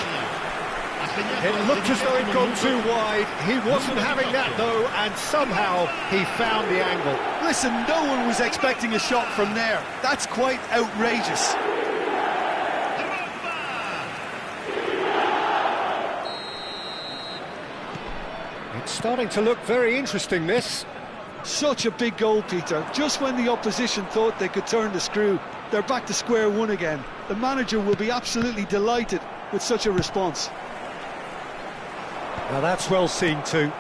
It looked as though he'd gone too wide. He wasn't having that, though, and somehow he found the angle. Listen, no one was expecting a shot from there. That's quite outrageous. It's starting to look very interesting, this. Such a big goal, Peter. Just when the opposition thought they could turn the screw, they're back to square one again. The manager will be absolutely delighted with such a response. Now that's well seen too.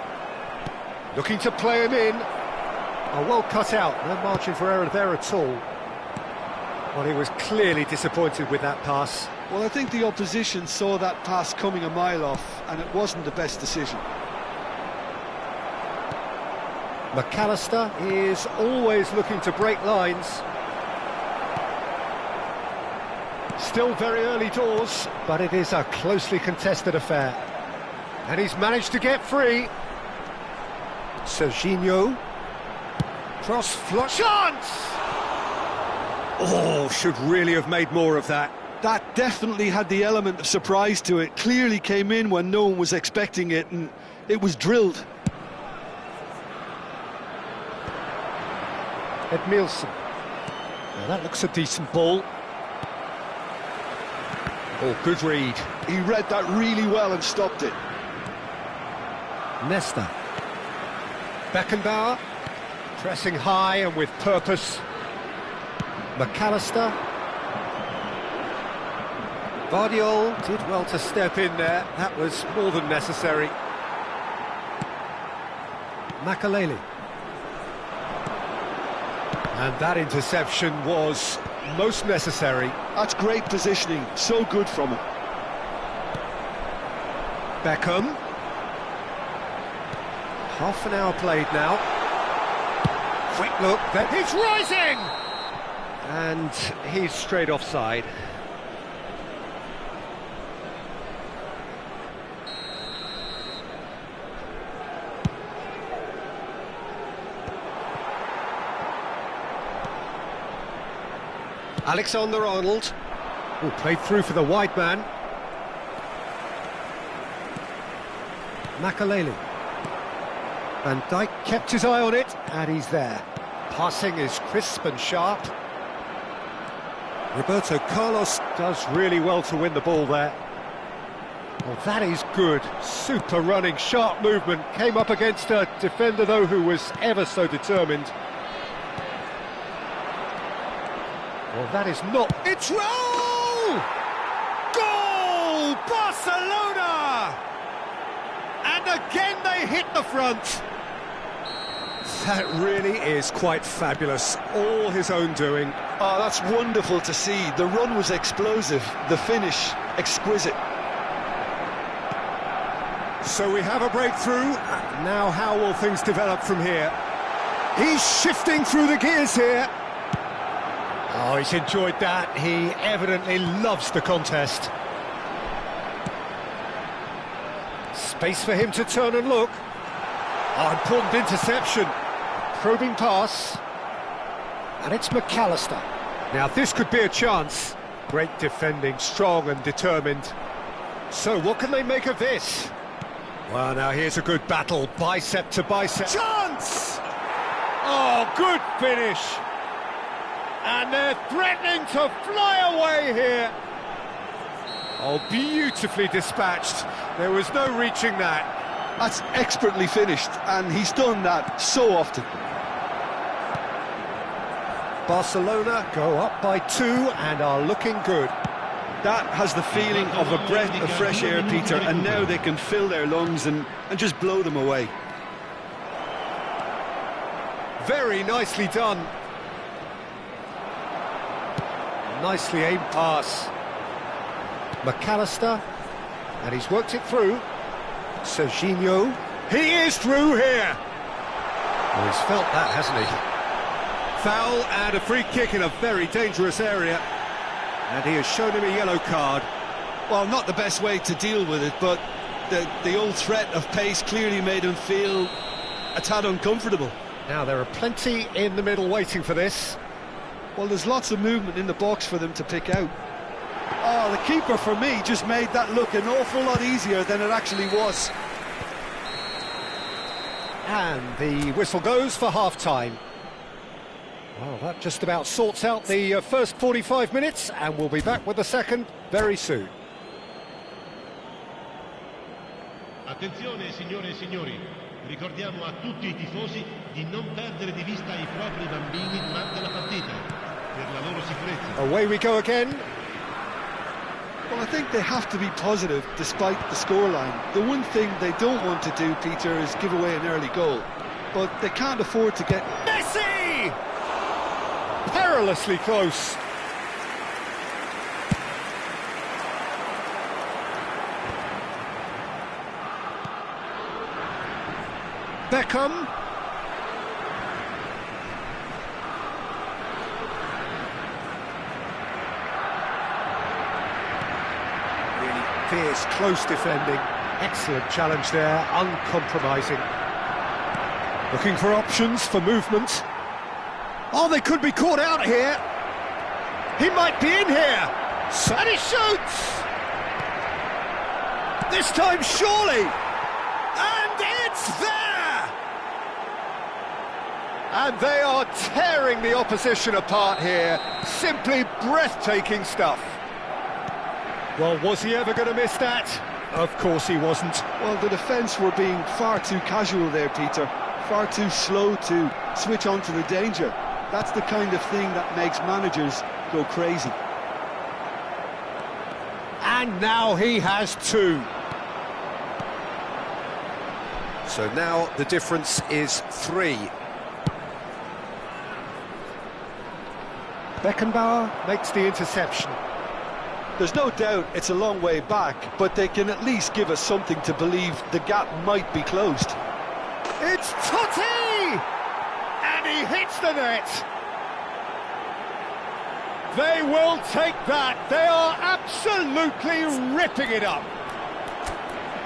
Looking to play him in. Oh, well cut out, no margin for error there at all. Well, he was clearly disappointed with that pass. Well, I think the opposition saw that pass coming a mile off, and it wasn't the best decision. McAllister is always looking to break lines. Still very early doors, but it is a closely contested affair. And he's managed to get free. Serginho. Cross flush. Chance! Oh, should really have made more of that. That definitely had the element of surprise to it. Clearly came in when no one was expecting it, and it was drilled. Edmilson. Now that looks a decent ball. Oh, good read. He read that really well and stopped it. Nesta. Beckenbauer. Pressing high and with purpose. McAllister. Vardiol did well to step in there. That was more than necessary. Makaleli. And that interception was most necessary. That's great positioning, so good from him. Beckham. Half an hour played now. Quick look, then he's rising! And he's straight offside. Alexander-Arnold. Oh, played through for the wide man. Makaleli. Van Dijk kept his eye on it, and he's there. Passing is crisp and sharp. Roberto Carlos does really well to win the ball there. Well, that is good. Super running, sharp movement. Came up against a defender, though, who was ever so determined. Well, that is not... It's roll! Goal! Barcelona! And again they hit the front. That really is quite fabulous. All his own doing. Oh, that's wonderful to see. The run was explosive, the finish exquisite. So we have a breakthrough. Now how will things develop from here? He's shifting through the gears here. Oh, he's enjoyed that. He evidently loves the contest. Space for him to turn and look. Oh, important interception. Probing pass. And it's McAllister. Now this could be a chance. Great defending, strong and determined. So what can they make of this? Well, now here's a good battle, bicep to bicep. Chance! Oh, good finish. And they're threatening to fly away here. Oh, beautifully dispatched. There was no reaching that. That's expertly finished, and he's done that so often. Barcelona go up by 2 and are looking good. That has the feeling of a breath of fresh air, Peter, and now they can fill their lungs and just blow them away. Very nicely done. Nicely aimed pass. McAllister, and he's worked it through. Serginho, he is through here. Well, he's felt that, hasn't he? Foul and a free kick in a very dangerous area. And he has shown him a yellow card. Well, not the best way to deal with it, but the old threat of pace clearly made him feel a tad uncomfortable. Now, there are plenty in the middle waiting for this. Well, there's lots of movement in the box for them to pick out. Oh, the keeper, for me, just made that look an awful lot easier than it actually was. And the whistle goes for half-time. Well, that just about sorts out the first 45 minutes, and we'll be back with the second very soon. Attenzione signore e signori, ricordiamo a tutti i tifosi di non perdere di vista i propri bambini durante la partita, per la loro sicurezza. Away we go again. Well, I think they have to be positive despite the scoreline. The one thing they don't want to do, Peter, is give away an early goal. But they can't afford to get... Messi! Perilously close. Beckham. Really fierce, close defending. Excellent challenge there, uncompromising. Looking for options for movement. Oh, they could be caught out here. He might be in here. And he shoots! This time, surely. And it's there! And they are tearing the opposition apart here. Simply breathtaking stuff. Well, was he ever going to miss that? Of course he wasn't. Well, the defence were being far too casual there, Peter. Far too slow to switch on to the danger. That's the kind of thing that makes managers go crazy. And now he has 2. So now the difference is 3. Beckenbauer makes the interception. There's no doubt it's a long way back, but they can at least give us something to believe the gap might be closed. It's Totti! And he hits the net! They will take that. They are absolutely ripping it up.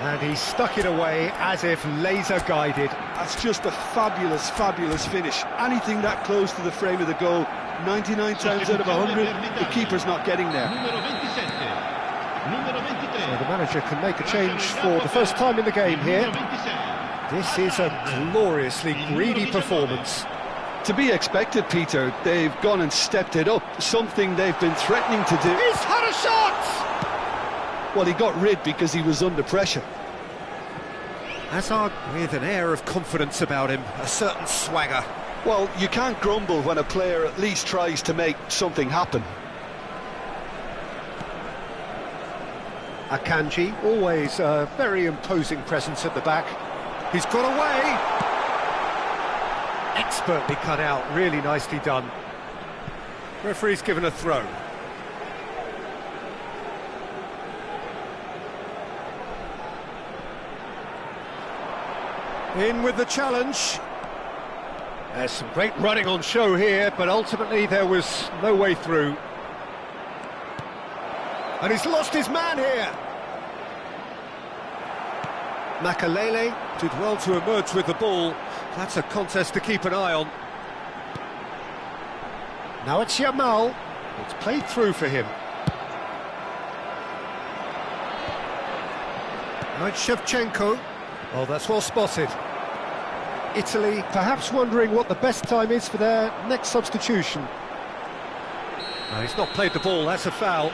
And he stuck it away as if laser guided. That's just a fabulous, fabulous finish. Anything that close to the frame of the goal, 99 times out of 100, the keeper's not getting there. So the manager can make a change for the first time in the game here. This is a gloriously greedy performance. To be expected, Peter. They've gone and stepped it up, something they've been threatening to do. He's had a shot! Well, he got rid because he was under pressure. Hazard with an air of confidence about him, a certain swagger. Well, you can't grumble when a player at least tries to make something happen. Akanji, always a very imposing presence at the back. He's got away! Expertly cut out, really nicely done. Referee's given a throw. In with the challenge. There's some great running on show here, but ultimately there was no way through. And he's lost his man here. Makalele did well to emerge with the ball. That's a contest to keep an eye on. Now it's Yamal. It's played through for him. Now it's Shevchenko. Oh, that's well spotted. Italy perhaps wondering what the best time is for their next substitution. No, he's not played the ball, that's a foul.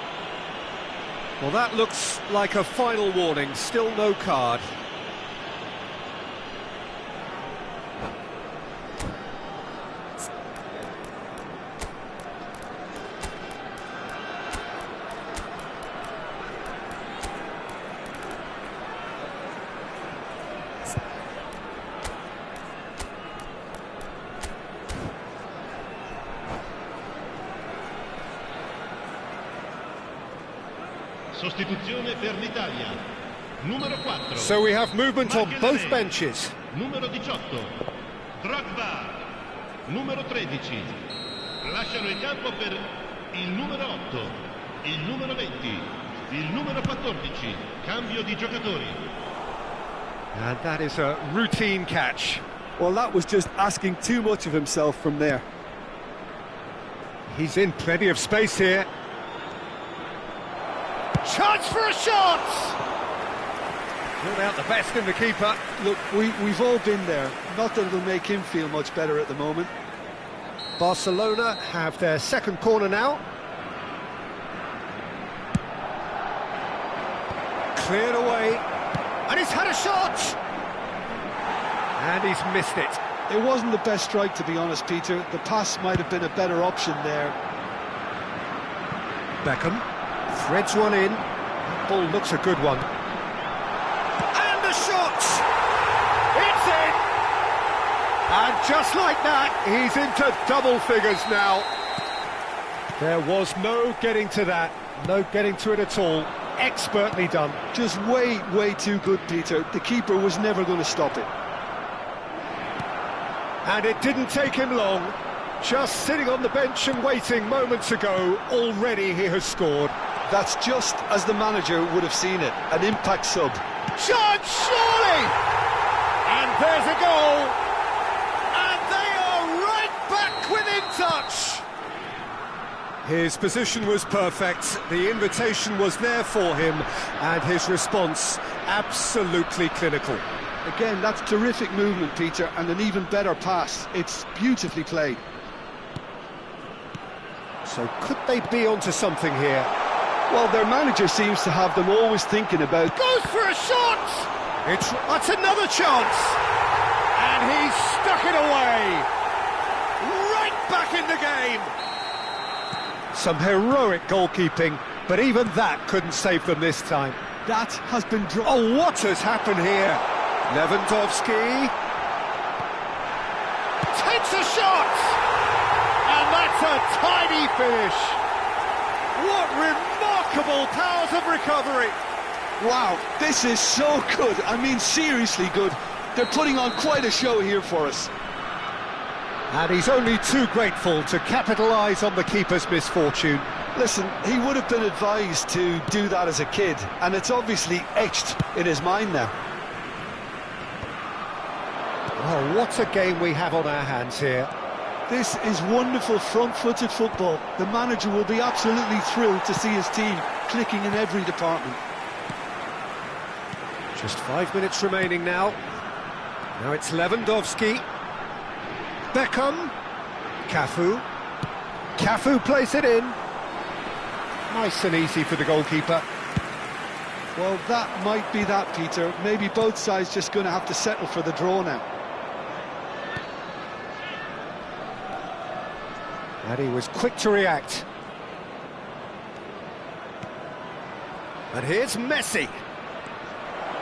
Well, that looks like a final warning, still no card. Sostituzione per l'Italia. Numero 4. So we have movement on both benches. Numero 18. Drogba. Numero 13. Lasciano il campo per il numero 8, il numero 20, il numero 14. Cambio di giocatori. And that is a routine catch. Well, that was just asking too much of himself from there. He's in plenty of space here. Chance for a shot! Ruled out the best in the keeper. Look, we've all been there. Not that it'll make him feel much better at the moment. Barcelona have their second corner now. Cleared away. And he's had a shot! And he's missed it. It wasn't the best strike, to be honest, Peter. The pass might have been a better option there. Beckham threads one in. That ball looks a good one. And the shot! It's in! And just like that, he's into double figures now. There was no getting to that. No getting to it at all. Expertly done. Just way too good, Peter. The keeper was never going to stop it. And it didn't take him long. Just sitting on the bench and waiting moments ago, already he has scored. That's just as the manager would have seen it. An impact sub. Chance, surely! And there's a goal! And they are right back within touch! His position was perfect, the invitation was there for him, and his response absolutely clinical. Again, that's terrific movement, Peter, and an even better pass. It's beautifully played. So could they be onto something here? Well, their manager seems to have them always thinking about... Goes for a shot! That's another chance! And he's stuck it away! Right back in the game! Some heroic goalkeeping, but even that couldn't save them this time. That has been dropped. Oh, what has happened here? Lewandowski takes a shot! And that's a tiny finish! What remarkable powers of recovery! Wow, this is so good. I mean, seriously good. They're putting on quite a show here for us. And he's only too grateful to capitalise on the keeper's misfortune. Listen, he would have been advised to do that as a kid, and it's obviously etched in his mind now. Oh, what a game we have on our hands here. This is wonderful front-footed football. The manager will be absolutely thrilled to see his team clicking in every department. Just 5 minutes remaining now. Now it's Lewandowski. Beckham. Cafu. Cafu plays it in. Nice and easy for the goalkeeper. Well, that might be that, Peter. Maybe both sides just going to have to settle for the draw now. And he was quick to react. And here's Messi.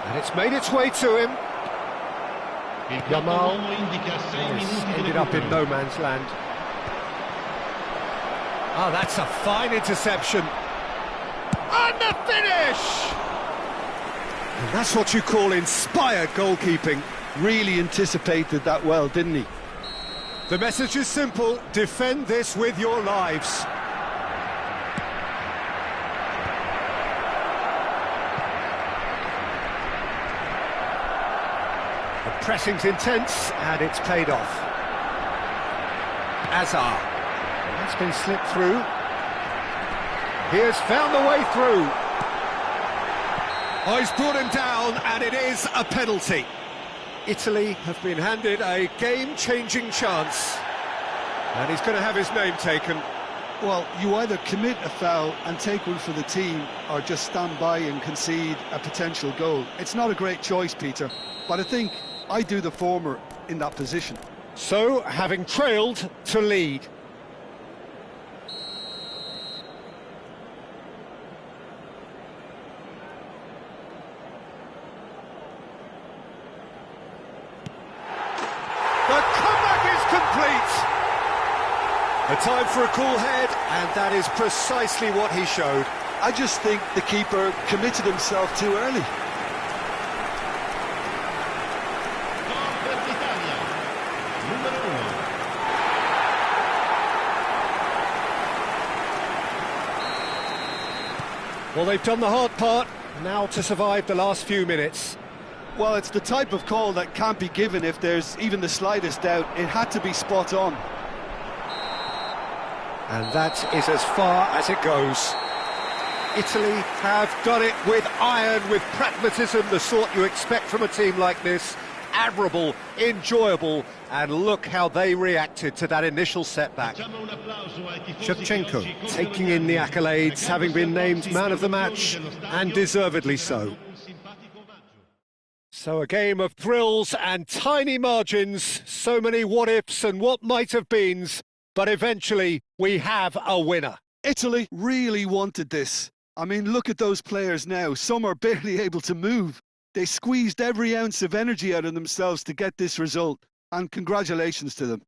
And it's made its way to him. Yamal ended up in no man's land. Oh, that's a fine interception. And the finish! And that's what you call inspired goalkeeping. Really anticipated that well, didn't he? The message is simple: defend this with your lives. The pressing's intense, and it's paid off. Azar. That's been slipped through. He has found the way through. Oh, he's brought him down, and it is a penalty. Italy have been handed a game-changing chance, and he's going to have his name taken. Well, you either commit a foul and take one for the team, or just stand by and concede a potential goal. It's not a great choice, Peter, but I think I do the former in that position. So, having trailed, to lead. The comeback is complete! A time for a cool head, and that is precisely what he showed. I just think the keeper committed himself too early. Well, they've done the hard part, now to survive the last few minutes. Well, it's the type of call that can't be given if there's even the slightest doubt. It had to be spot on. And that is as far as it goes. Italy have done it with iron, with pragmatism, the sort you expect from a team like this. Admirable, enjoyable, and look how they reacted to that initial setback. Shevchenko taking in the accolades, having been named man of the match, and deservedly so. So a game of thrills and tiny margins, so many what-ifs and what might-have-beens, but eventually we have a winner. Italy really wanted this. I mean, look at those players now. Some are barely able to move. They squeezed every ounce of energy out of themselves to get this result, and congratulations to them.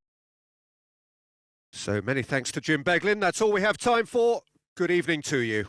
So many thanks to Jim Beglin. That's all we have time for. Good evening to you.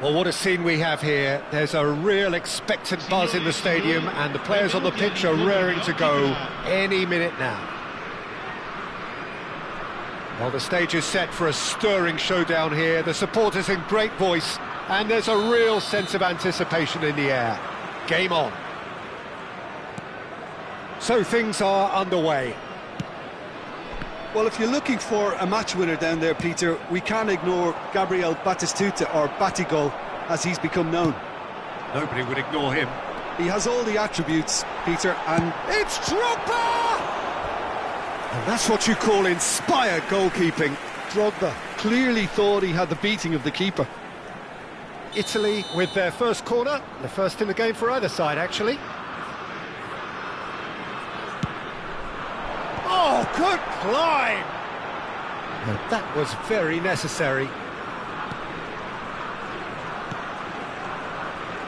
Well, what a scene we have here. There's a real expectant buzz in the stadium, and the players on the pitch are raring to go any minute now. Well, the stage is set for a stirring showdown here. The supporters in great voice, and there's a real sense of anticipation in the air. Game on. So things are underway. Well, if you're looking for a match winner down there, Peter, we can't ignore Gabriel Batistuta, or Batigol, as he's become known. Nobody would ignore him. He has all the attributes, Peter, and It's Drogba! And that's what you call inspired goalkeeping. Drogba clearly thought he had the beating of the keeper. Italy with their first corner, the first in the game for either side, actually. Oh, good climb! And that was very necessary.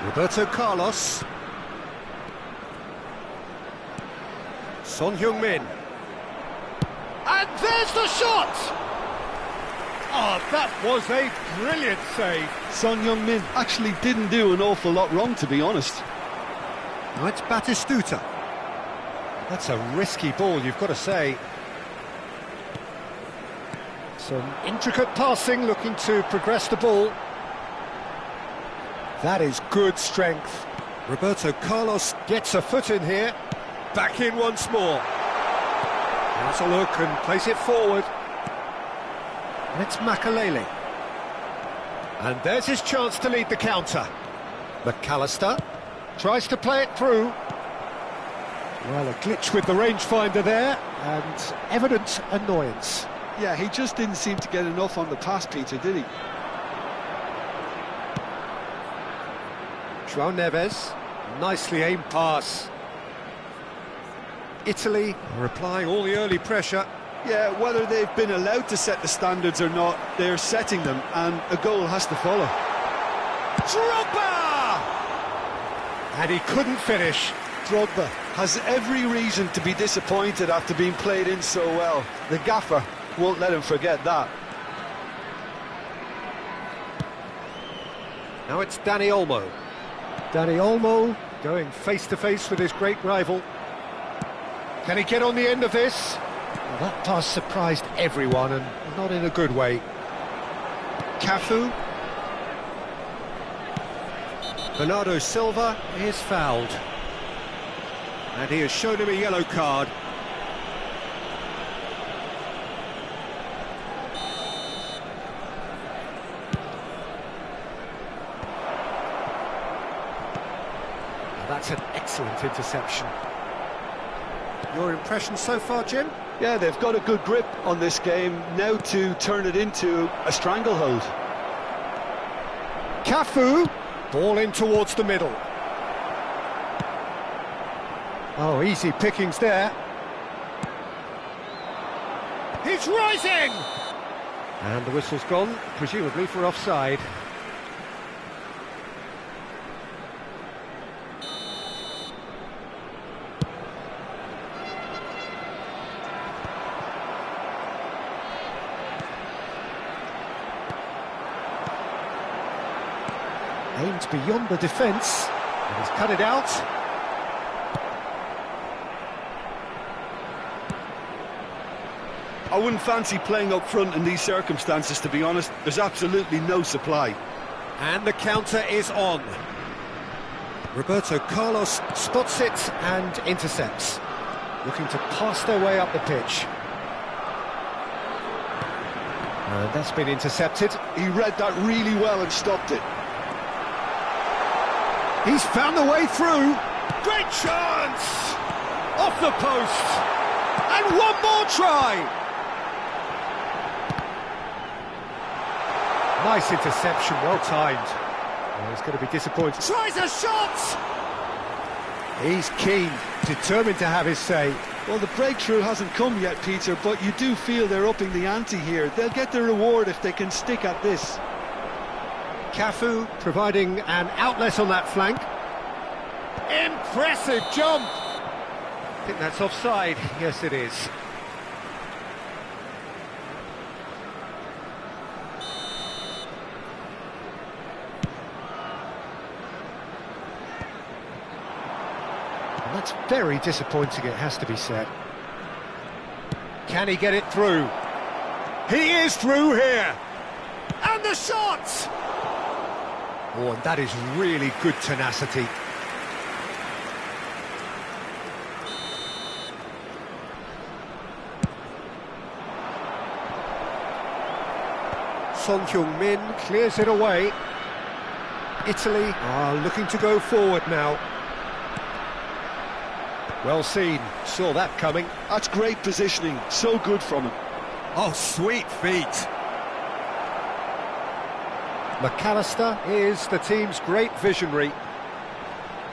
Roberto Carlos. Son Heung-min. And there's the shot! Oh, that was a brilliant save. Son Heung-min actually didn't do an awful lot wrong, to be honest. Now it's Batistuta. That's a risky ball, you've got to say. Some intricate passing, looking to progress the ball. That is good strength. Roberto Carlos gets a foot in here. Back in once more. Has a look and plays it forward. And it's Makalele. And there's his chance to lead the counter. McAllister tries to play it through. Well, a glitch with the rangefinder there, and evident annoyance. Yeah, he just didn't seem to get enough on the pass, Peter, did he? João Neves, nicely aimed pass. Italy are applying all the early pressure. Yeah, whether they've been allowed to set the standards or not, they're setting them, and a goal has to follow. Drogba! And he couldn't finish. Drogba has every reason to be disappointed after being played in so well. The gaffer won't let him forget that. Now it's Dani Olmo. Dani Olmo going face-to-face with his great rival. Can he get on the end of this? Well, that pass surprised everyone, and not in a good way. Cafu. Bernardo Silva is fouled. And he has shown him a yellow card. That's an excellent interception. Your impression so far, Jim? Yeah, they've got a good grip on this game, now to turn it into a stranglehold. Cafu, ball in towards the middle. Oh, easy pickings there. He's rising! And the whistle's gone, presumably for offside. Aimed beyond the defence, and he's cut it out. I wouldn't fancy playing up front in these circumstances, to be honest. There's absolutely no supply. And the counter is on. Roberto Carlos spots it and intercepts, looking to pass their way up the pitch. And that's been intercepted. He read that really well and stopped it. He's found the way through. Great chance! Off the post. And one more try. Nice interception, well timed. Oh, he's going to be disappointed. Tries a shot! He's keen, determined to have his say. Well, the breakthrough hasn't come yet, Peter, but you do feel they're upping the ante here. They'll get the reward if they can stick at this. Cafu providing an outlet on that flank. Impressive jump! I think that's offside. Yes, it is. And that's very disappointing, it has to be said. Can he get it through? He is through here! And the shot! Oh, and that is really good tenacity. Son Heung-min clears it away. Italy are looking to go forward now. Well seen, saw that coming. That's great positioning, so good from him. Oh, sweet feet. McAllister is the team's great visionary.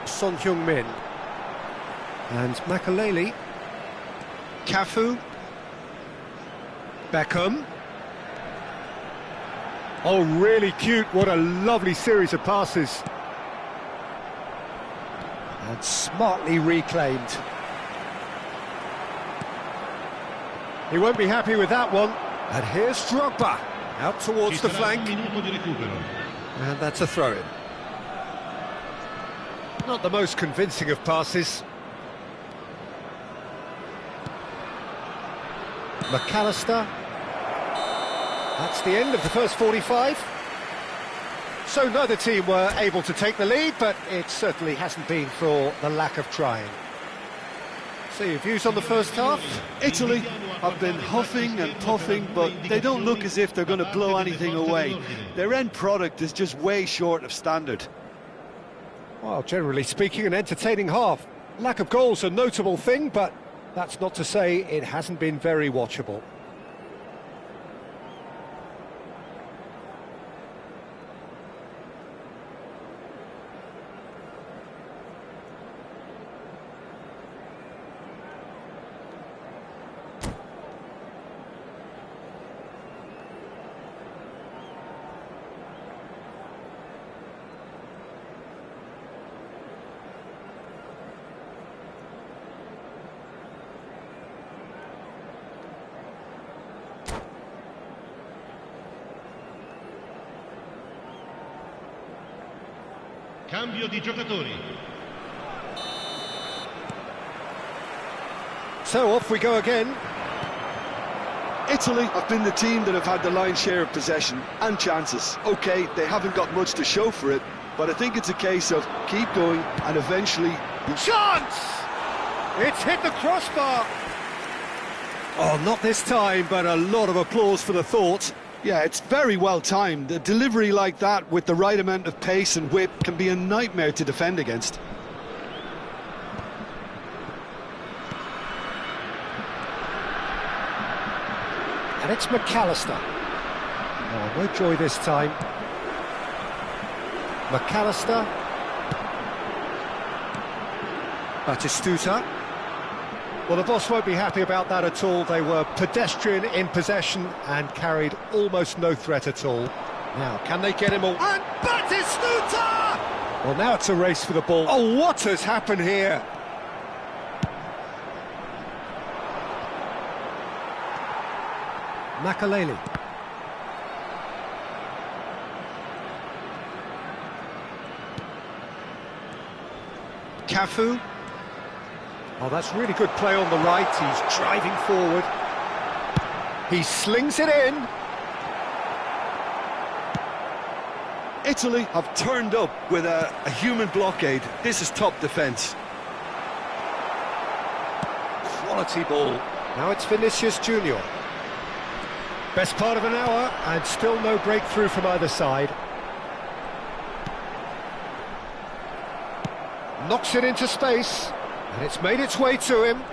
Son Heung-min. And Makaleli. Cafu. Beckham. Oh, really cute. What a lovely series of passes. And smartly reclaimed. He won't be happy with that one. And here's Drogba. Out towards the flank. And that's a throw-in. Not the most convincing of passes. McAllister. That's the end of the first 45. So neither team were able to take the lead, but it certainly hasn't been for the lack of trying. So your views on the first half? Italy have been huffing and puffing, but they don't look as if they're going to blow anything away. Their end product is just way short of standard. Well, generally speaking, an entertaining half. Lack of goals a notable thing, but that's not to say it hasn't been very watchable. Cambio di giocatori. So off we go again. Italy have been the team that have had the lion's share of possession and chances. OK, they haven't got much to show for it, but I think it's a case of keep going and eventually... Chance! It's hit the crossbar! Oh, not this time, but a lot of applause for the thought. Yeah, it's very well timed. A delivery like that with the right amount of pace and whip can be a nightmare to defend against. And it's McAllister. Oh, no joy this time. McAllister. Batistuta. Well, the boss won't be happy about that at all. They were pedestrian in possession and carried almost no threat at all. Now, can they get him all? And Batistuta! Well, now it's a race for the ball. Oh, what has happened here? Makaleli. Cafu. Oh, that's really good play on the right. He's driving forward. He slings it in. Italy have turned up with a human blockade. This is top defence. Quality ball. Now it's Vinicius Junior. Best part of an hour, and still no breakthrough from either side. Knocks it into space. And it's made its way to him.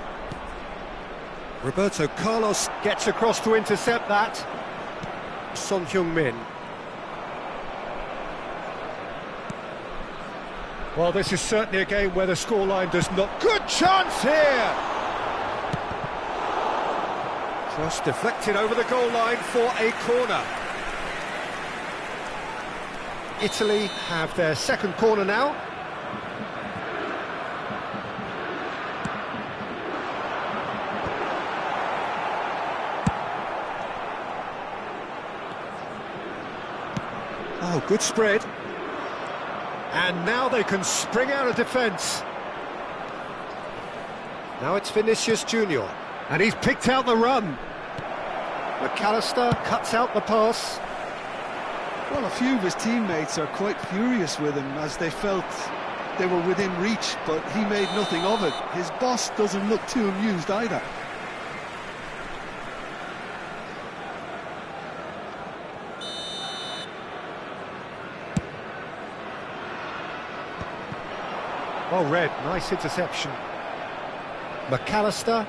Roberto Carlos gets across to intercept that. Son Heung-min. Well, this is certainly a game where the scoreline does not... Good chance here! Cross deflected over the goal line for a corner. Italy have their second corner now. Oh, good spread. And now they can spring out of defence. Now it's Vinicius Junior, and he's picked out the run. McAllister cuts out the pass. Well, a few of his teammates are quite furious with him as they felt they were within reach, but he made nothing of it. His boss doesn't look too amused either. Well read, nice interception. McAllister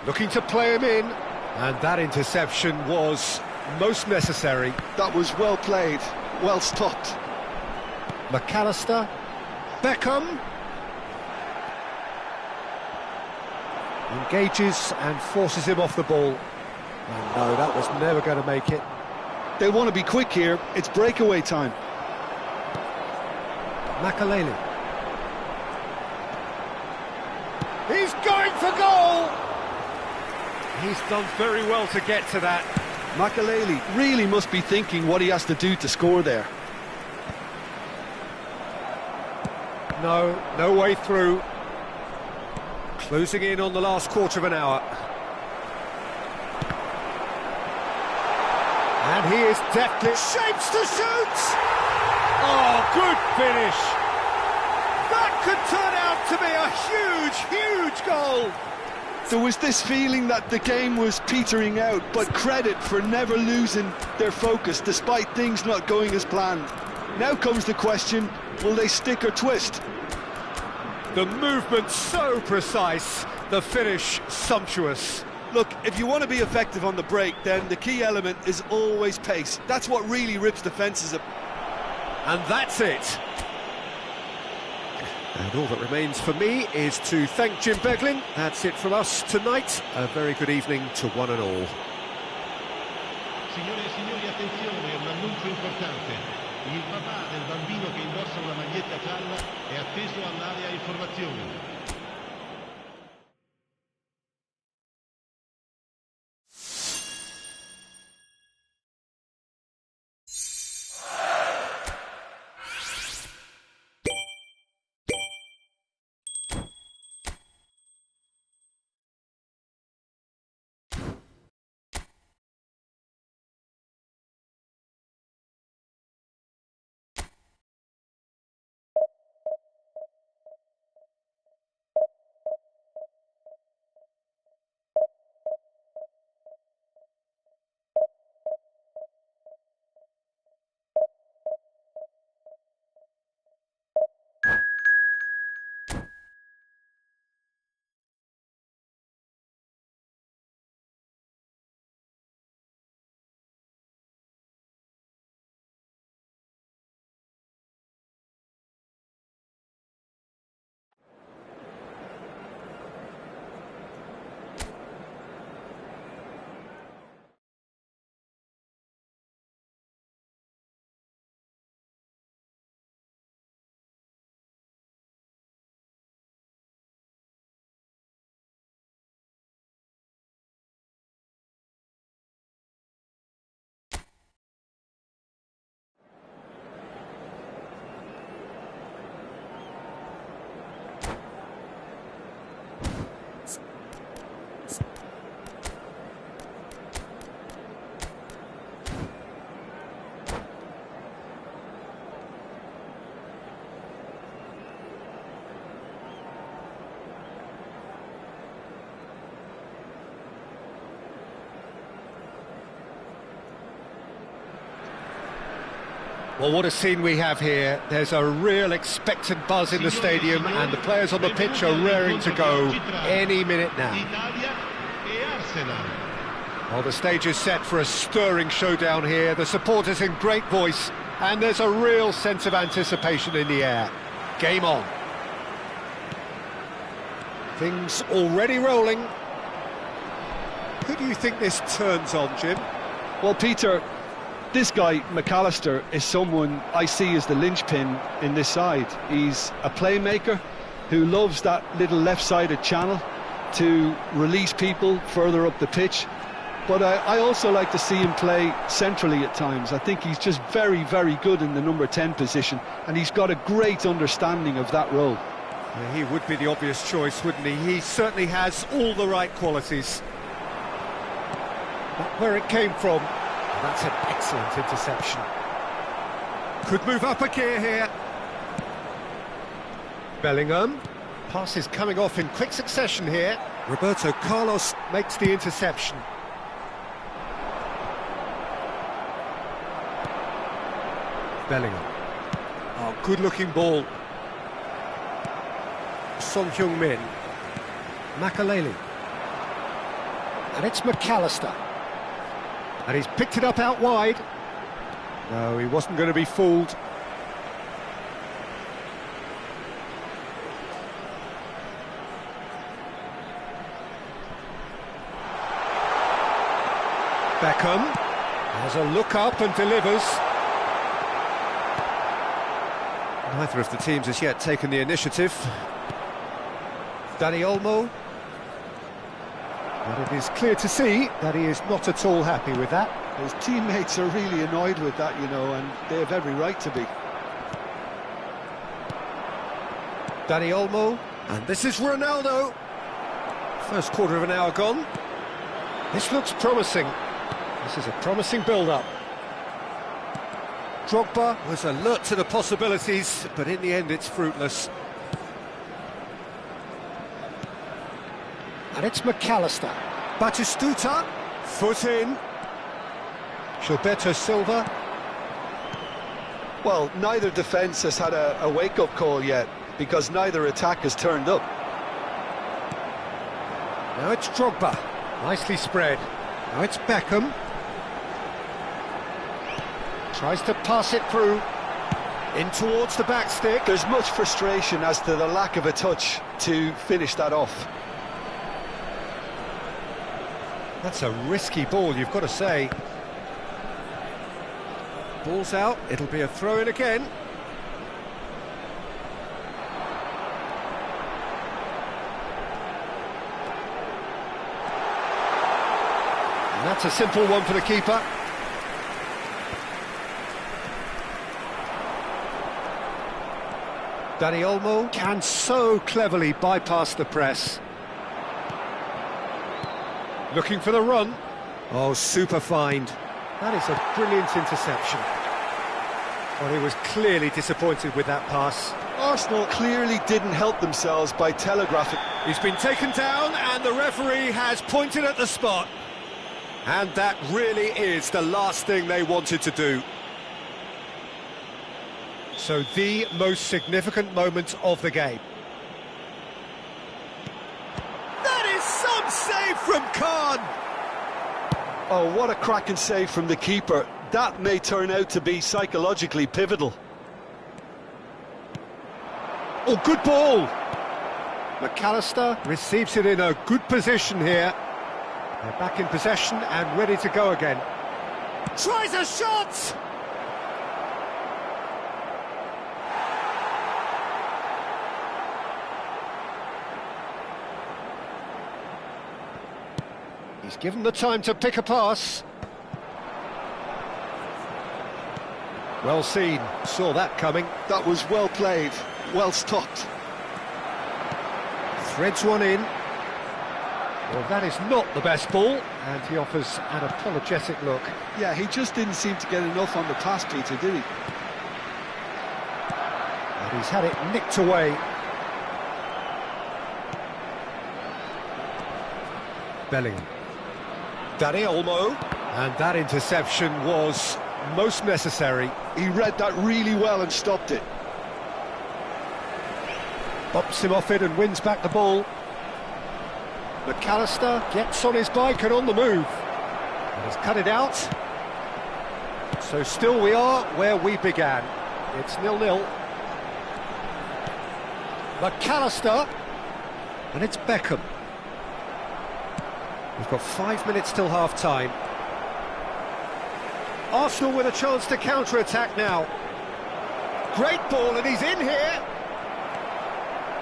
looking to play him in, and that interception was most necessary. That was well played, well stopped. McAllister, Beckham engages and forces him off the ball. Oh no, that was never going to make it. They want to be quick here, it's breakaway time. Makaleli. He's going for goal! He's done very well to get to that. Makaleli really must be thinking what he has to do to score there. No way through. Closing in on the last quarter of an hour. And he is deftly shapes to shoot! Oh, good finish! That could turn out to be a huge goal! There was this feeling that the game was petering out, but credit for never losing their focus despite things not going as planned. Now comes the question, will they stick or twist? The movement so precise, the finish sumptuous. Look, if you want to be effective on the break, then the key element is always pace. That's what really rips defences up. And that's it. And all that remains for me is to thank Jim Beglin. That's it from us tonight. A very good evening to one and all. Signore e signori, attenzione, un annuncio importante. Il papà del bambino che indossa una maglietta gialla è atteso all'area informazioni. Well, what a scene we have here. There's a real expectant buzz in the stadium, and the players on the pitch are raring to go any minute now. Well, the stage is set for a stirring showdown here. The supporters in great voice, and there's a real sense of anticipation in the air. Game on. Things already rolling. Who do you think this turns on, Jim? Well, Peter, this guy, McAllister, is someone I see as the linchpin in this side. He's a playmaker who loves that little left-sided channel to release people further up the pitch. But I also like to see him play centrally at times. I think he's just very, very good in the number 10 position, and he's got a great understanding of that role. He would be the obvious choice, wouldn't he? He certainly has all the right qualities. Not where it came from. That's an excellent interception. Could move up a gear here. Bellingham. Pass is coming off in quick succession here. Roberto Carlos makes the interception. Bellingham. Oh, good-looking ball. Son Heung-min. Makaleli. And it's McAllister. And he's picked it up out wide. No, he wasn't going to be fooled. Beckham has a look up and delivers. Neither of the teams has yet taken the initiative. Dani Olmo. But it is clear to see that he is not at all happy with that. His teammates are really annoyed with that, you know, and they have every right to be. Dani Olmo. And this is Ronaldo. First quarter of an hour gone. This looks promising. This is a promising build-up. Drogba was alert to the possibilities, but in the end it's fruitless. And it's McAllister. Batistuta, foot in. Gilberto Silva. Well, neither defence has had a wake-up call yet, because neither attack has turned up. Now it's Drogba. Nicely spread. Now it's Beckham. Tries to pass it through. In towards the back stick. There's much frustration as to the lack of a touch to finish that off. That's a risky ball, you've got to say. Ball's out, it'll be a throw-in again. And that's a simple one for the keeper. Dani Olmo can so cleverly bypass the press. Looking for the run. Oh, super find. That is a brilliant interception. Well, he was clearly disappointed with that pass. Arsenal clearly didn't help themselves by telegraphing. He's been taken down and the referee has pointed at the spot. And that really is the last thing they wanted to do. So the most significant moment of the game. That is some save from Khan! Oh, what a cracking save from the keeper. That may turn out to be psychologically pivotal. Oh, good ball! McAllister receives it in a good position here. They're back in possession and ready to go again. Tries a shot! He's given the time to pick a pass. Well seen, saw that coming. That was well played, well stopped. Threads one in. Well, that is not the best ball, and he offers an apologetic look. Yeah, he just didn't seem to get enough on the pass, Peter, did he? And he's had it nicked away. Bellingham. Dani Olmo. And that interception was most necessary. He read that really well and stopped it. Bops him off it and wins back the ball. McAllister gets on his bike and on the move. And has cut it out. So still we are where we began. It's 0-0. McAllister. And it's Beckham. We've got 5 minutes till half-time. Arsenal with a chance to counter-attack now. Great ball, and he's in here.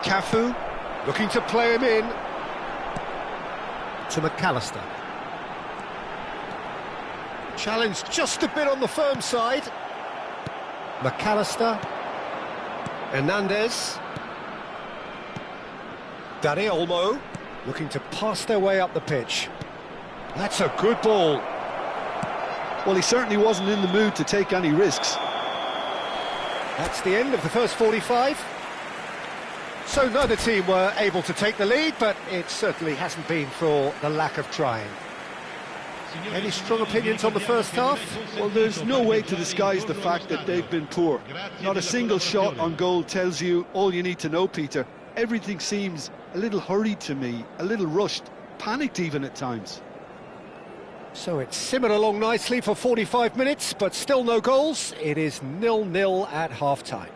Cafu looking to play him in. To McAllister. Challenge just a bit on the firm side. McAllister. Hernandez. Dani Olmo looking to pass their way up the pitch. That's a good ball. Well, he certainly wasn't in the mood to take any risks. That's the end of the first 45. So neither team were able to take the lead, but it certainly hasn't been for the lack of trying. Any strong opinions on the first half? Well, there's no way to disguise the fact that they've been poor. Not a single shot on goal tells you all you need to know, Peter. Everything seems a little hurried to me, a little rushed, panicked even at times. So it's simmered along nicely for 45 minutes, but still no goals. It is 0-0 at half-time.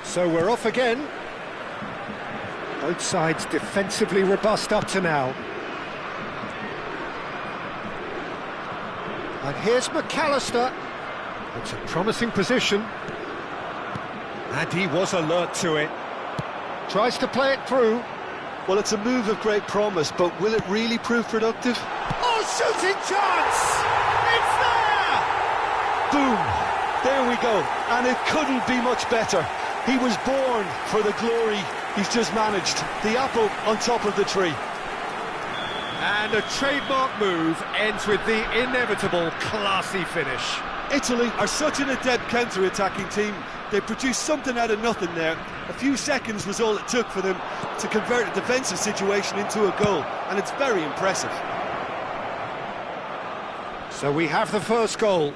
So we're off again. Both sides defensively robust up to now. And here's McAllister. It's a promising position. And he was alert to it. Tries to play it through. Well, it's a move of great promise, but will it really prove productive? Oh, shooting chance! It's there! Boom! There we go. And it couldn't be much better. He was born for the glory he's just managed. The apple on top of the tree. And a trademark move ends with the inevitable classy finish. Italy are such an adept counter-attacking team. They produced something out of nothing there. A few seconds was all it took for them to convert a defensive situation into a goal, and it's very impressive. So we have the first goal.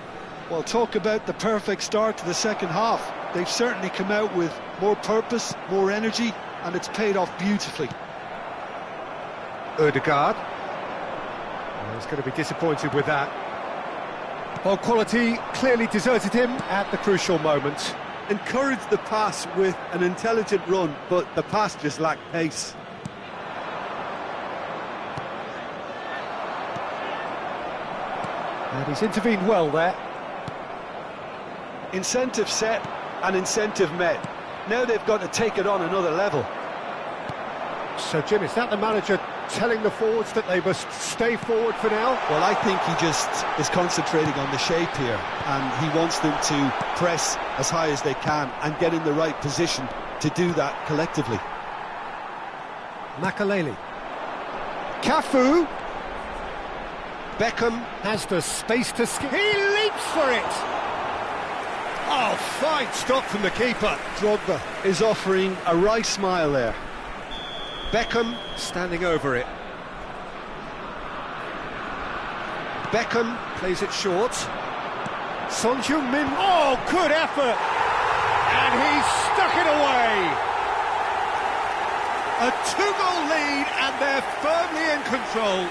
Well, talk about the perfect start to the second half. They've certainly come out with more purpose, more energy, and it's paid off beautifully. Ødegaard. Well, he's going to be disappointed with that. Well, quality clearly deserted him at the crucial moment. Encouraged the pass with an intelligent run, but the pass just lacked pace. And he's intervened well there. Incentive set and incentive met. Now they've got to take it on another level. So, Jim, is that the manager telling the forwards that they must stay forward for now? Well, I think he just is concentrating on the shape here, and he wants them to press as high as they can and get in the right position to do that collectively. Makaleli. Cafu. Beckham has the space to skip. He leaps for it! Oh, fine stop from the keeper. Drogba is offering a wry smile there. Beckham standing over it. Beckham plays it short. Son Heung-min. Oh, good effort! And he's stuck it away! A two-goal lead, and they're firmly in control.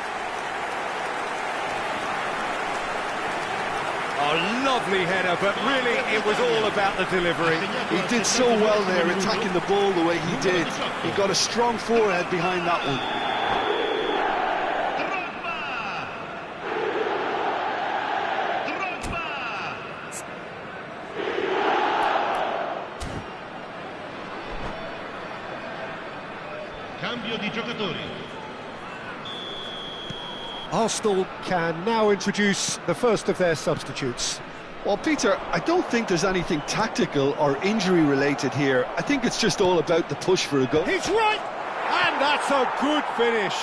A lovely header, but really it was all about the delivery. He did so well there, attacking the ball the way he did. He got a strong forehead behind that one. Cambio di giocatori. Arsenal can now introduce the first of their substitutes. Well, Peter, I don't think there's anything tactical or injury-related here. I think it's just all about the push for a goal. He's right! And that's a good finish.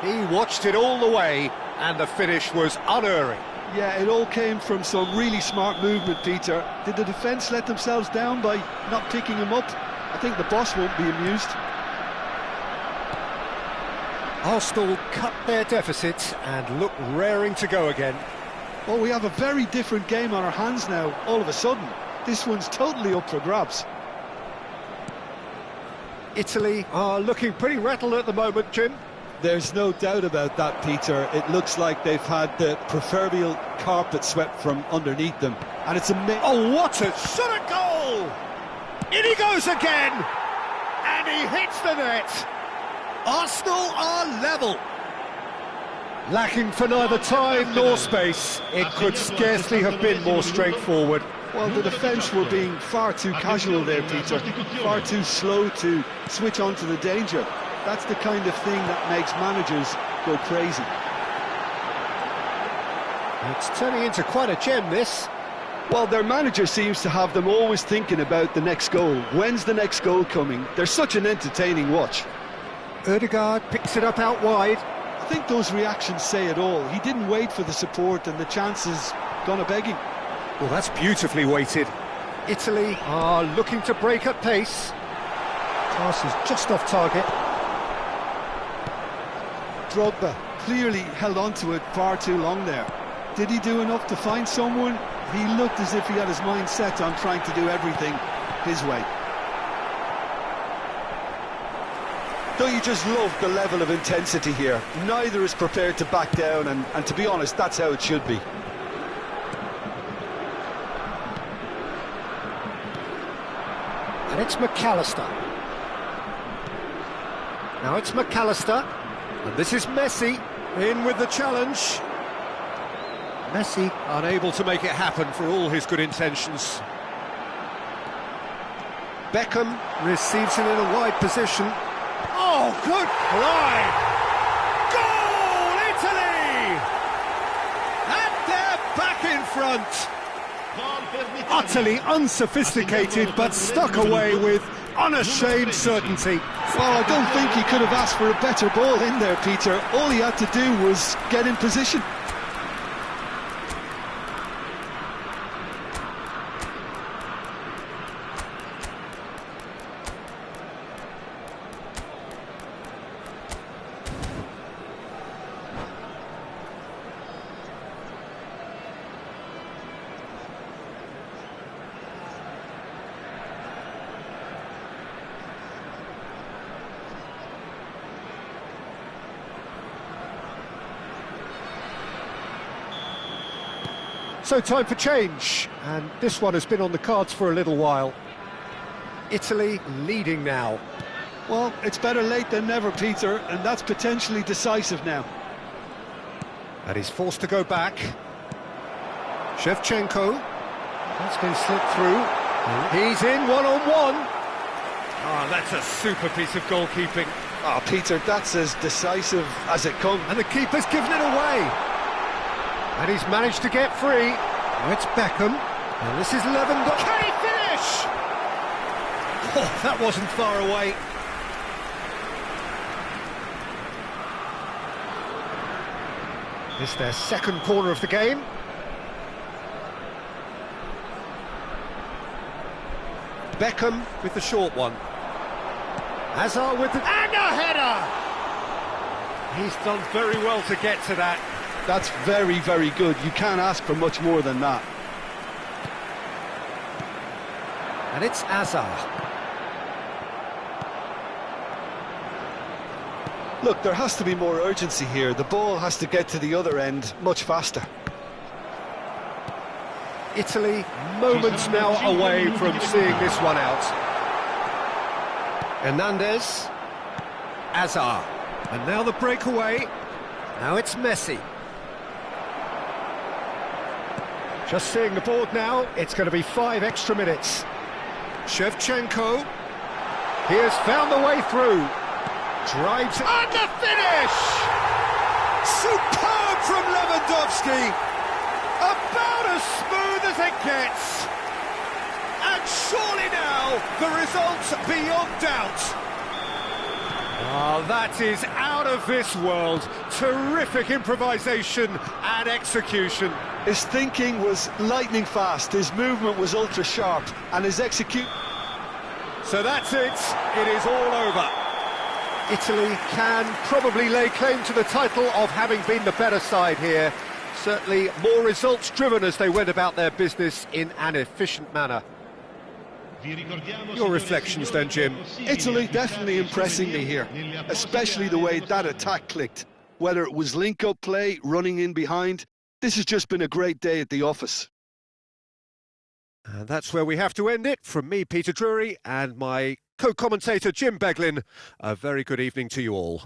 He watched it all the way, and the finish was unerring. Yeah, it all came from some really smart movement, Peter. Did the defence let themselves down by not picking him up? I think the boss won't be amused. Arsenal cut their deficit and look raring to go again. Well, we have a very different game on our hands now, all of a sudden. This one's totally up for grabs. Italy are looking pretty rattled at the moment, Jim. There's no doubt about that, Peter. It looks like they've had the proverbial carpet swept from underneath them. And it's amazing. Oh, what a shot at goal! In he goes again! And he hits the net! Arsenal are level. Lacking for neither time nor space. It could scarcely have been more straightforward. Well, the defence were being far too casual there, Peter. Far too slow to switch on to the danger. That's the kind of thing that makes managers go crazy. It's turning into quite a gem, this. Well, their manager seems to have them always thinking about the next goal. When's the next goal coming? They're such an entertaining watch. Ødegaard picks it up out wide. I think those reactions say it all. He didn't wait for the support and the chances gone a-begging. Well, that's beautifully weighted. Italy are looking to break at pace. Pass is just off target. Drogba clearly held on to it far too long there. Did he do enough to find someone? He looked as if he had his mind set on trying to do everything his way. Don't you just love the level of intensity here? Neither is prepared to back down, and to be honest, that's how it should be. And it's McAllister. Now it's McAllister. And this is Messi, in with the challenge. Messi unable to make it happen for all his good intentions. Beckham receives it in a wide position. Oh, good fly! Goal, Italy! And they're back in front. Utterly unsophisticated, but stuck away with unashamed certainty. Well, I don't think he could have asked for a better ball in there, Peter. All he had to do was get in position. So time for change, and this one has been on the cards for a little while. Italy leading now. Well, it's better late than never, Peter, and that's potentially decisive now. And he's forced to go back. Shevchenko. That's been slipped through. He's in one-on-one. Ah, that's a super piece of goalkeeping. Oh, Peter, that's as decisive as it comes. And the keeper's given it away. And he's managed to get free. Now it's Beckham. And this is Lewandowski. Can he finish? Oh, that wasn't far away. This is their second corner of the game. Beckham with the short one. Hazard with the... And a header! He's done very well to get to that. That's very, very good. You can't ask for much more than that. And it's Hazard. Look, there has to be more urgency here. The ball has to get to the other end much faster. Italy moments now away from seeing this one out. Hernandez. Hazard. And now the breakaway. Now it's Messi. Just seeing the board now, it's going to be 5 extra minutes. Shevchenko. He has found the way through. Drives it. And the finish! Superb from Lewandowski. About as smooth as it gets. And surely now, the result's beyond doubt. Oh, that is out of this world. Terrific improvisation and execution. His thinking was lightning fast, his movement was ultra sharp, and his execution... So that's it. It is all over. Italy can probably lay claim to the title of having been the better side here. Certainly more results driven as they went about their business in an efficient manner. Vi ricordiamo, Your signore e reflections signori, then, Jim. che è possibile Italy acquistare definitely i impressing me souvenir here, negli appositi especially the aree way dello that stadio. attack clicked. Whether it was link-up play, running in behind, this has just been a great day at the office. And that's where we have to end it. From me, Peter Drury, and my co-commentator, Jim Beglin, a very good evening to you all.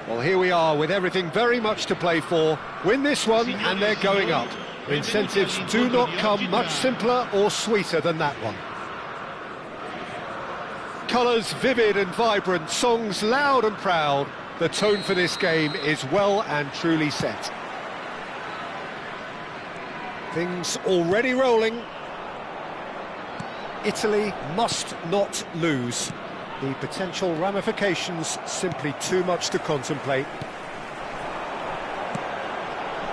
Well, here we are with everything very much to play for. Win this one and they're going up. Incentives do not come much simpler or sweeter than that one. Colours vivid and vibrant, songs loud and proud. The tone for this game is well and truly set. Things already rolling. Italy must not lose. The potential ramifications simply too much to contemplate.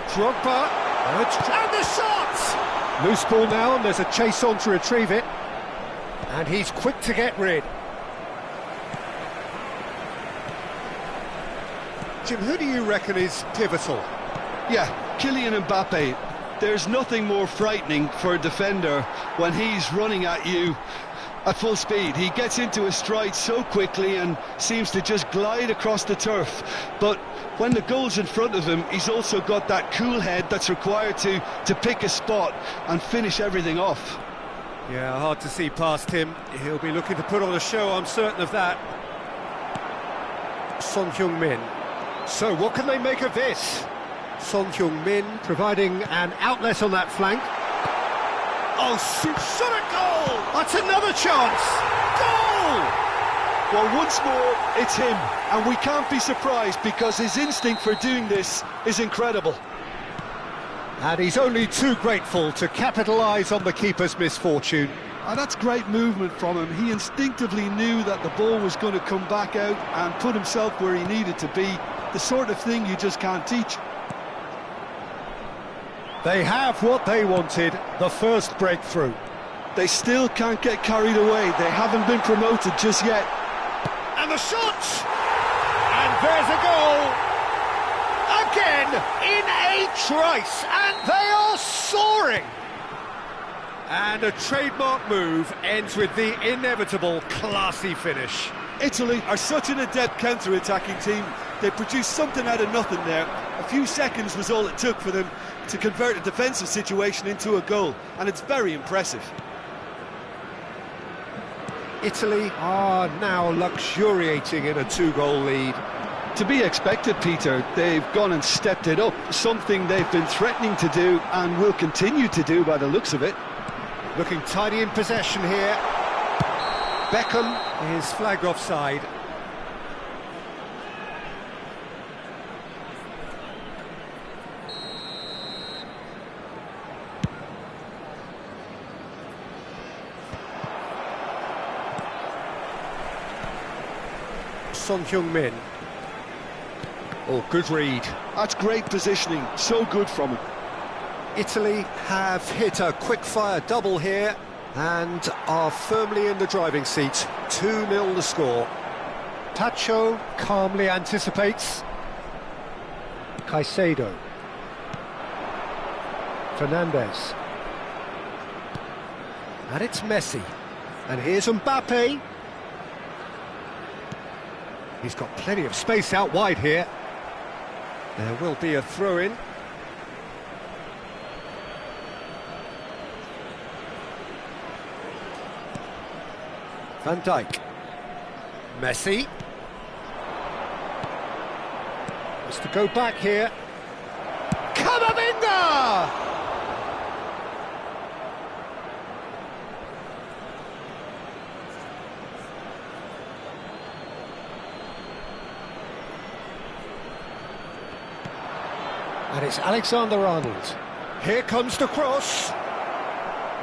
Drogba, and the shot! Loose ball now, and there's a chase on to retrieve it. And he's quick to get rid. Jim, who do you reckon is pivotal? Yeah, Kylian Mbappe. There's nothing more frightening for a defender when he's running at you at full speed. He gets into his stride so quickly and seems to just glide across the turf. But when the goal's in front of him, he's also got that cool head that's required to pick a spot and finish everything off. Yeah, hard to see past him. He'll be looking to put on a show, I'm certain of that. Son Heung-min. So, what can they make of this? Son Heung-min providing an outlet on that flank. Oh, shot at goal! That's another chance! Goal! Well, once more, it's him, and we can't be surprised because his instinct for doing this is incredible. And he's only too grateful to capitalise on the keeper's misfortune. And that's great movement from him. He instinctively knew that the ball was going to come back out and put himself where he needed to be. The sort of thing you just can't teach. They have what they wanted, the first breakthrough. They still can't get carried away. They haven't been promoted just yet. And the shot! And there's a goal! Again, in a trice, and they are soaring! And a trademark move ends with the inevitable classy finish. Italy are such an adept counter-attacking team. They produced something out of nothing there. A few seconds was all it took for them to convert a defensive situation into a goal, and it's very impressive. Italy are now luxuriating in a two-goal lead. To be expected, Peter. They've gone and stepped it up, something they've been threatening to do and will continue to do by the looks of it. Looking tidy in possession here. Beckham is flagged offside. Son Heung-min. Oh, good read. That's great positioning, so good from him. Italy have hit a quick-fire double here and are firmly in the driving seat. 2-0 the score. Pacho calmly anticipates. Caicedo. Fernandez. And it's Messi. And here's Mbappe. He's got plenty of space out wide here. There will be a throw-in. Van Dijk. Messi. Has to go back here. Camavinga! And it's Alexander-Arnold. Here comes the cross.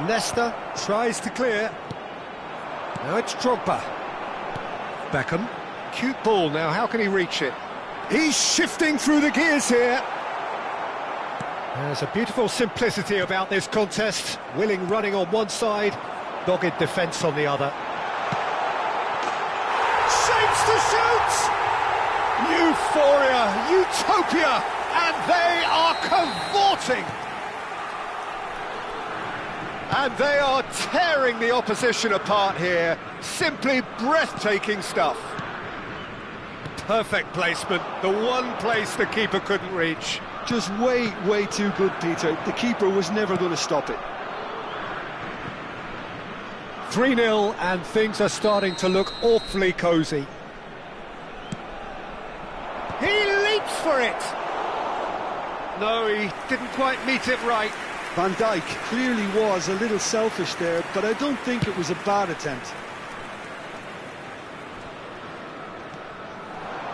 Nesta tries to clear. Now it's Drogba. Beckham. Cute ball now, how can he reach it? He's shifting through the gears here. There's a beautiful simplicity about this contest. Willing running on one side, dogged defence on the other. Shapes to shoot! Euphoria, utopia, and they are cavorting! And they are tearing the opposition apart here. Simply breathtaking stuff. Perfect placement, the one place the keeper couldn't reach. Just way too good, Peter. The keeper was never going to stop it. 3-0 and things are starting to look awfully cosy. He leaps for it! No, he didn't quite meet it right. Van Dijk clearly was a little selfish there, but I don't think it was a bad attempt.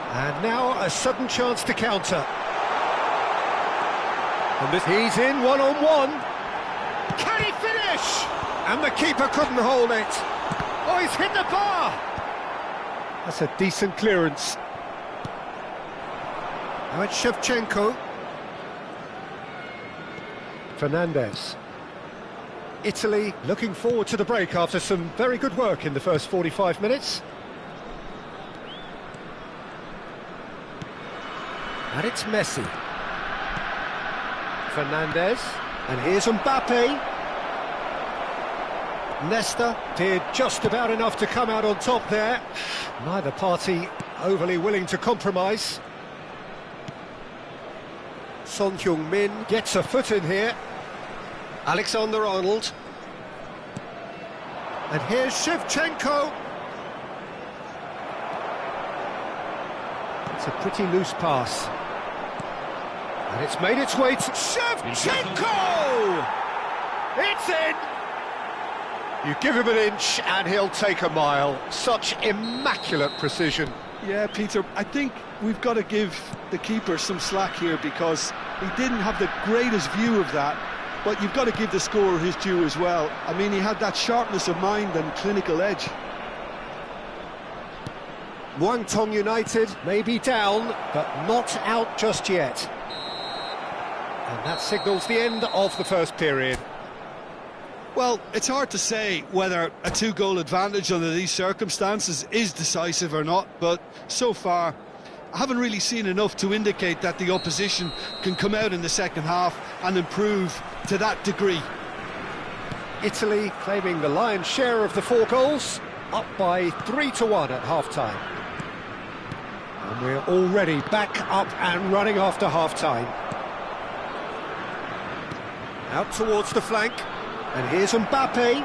And now a sudden chance to counter. And he's in one-on-one. Can he finish? And the keeper couldn't hold it. Oh, he's hit the bar. That's a decent clearance. Now it's Shevchenko. Fernandes. Italy looking forward to the break after some very good work in the first 45 minutes. And it's Messi. Fernandes. And here's Mbappe. Nesta did just about enough to come out on top there. Neither party overly willing to compromise. Son Heung-min gets a foot in here. Alexander-Arnold. And here's Shevchenko. It's a pretty loose pass. And it's made its way to Shevchenko! It's in! You give him an inch and he'll take a mile. Such immaculate precision. Yeah, Peter, I think we've got to give the keeper some slack here because he didn't have the greatest view of that, but you've got to give the scorer his due as well. I mean, he had that sharpness of mind and clinical edge. Muangthong United may be down, but not out just yet. And that signals the end of the first period. Well, it's hard to say whether a two-goal advantage under these circumstances is decisive or not, but so far I haven't really seen enough to indicate that the opposition can come out in the second half and improve to that degree. Italy claiming the lion's share of the 4 goals, up by 3-1 at half-time. And we're already back up and running after half-time. Out towards the flank. And here's Mbappe.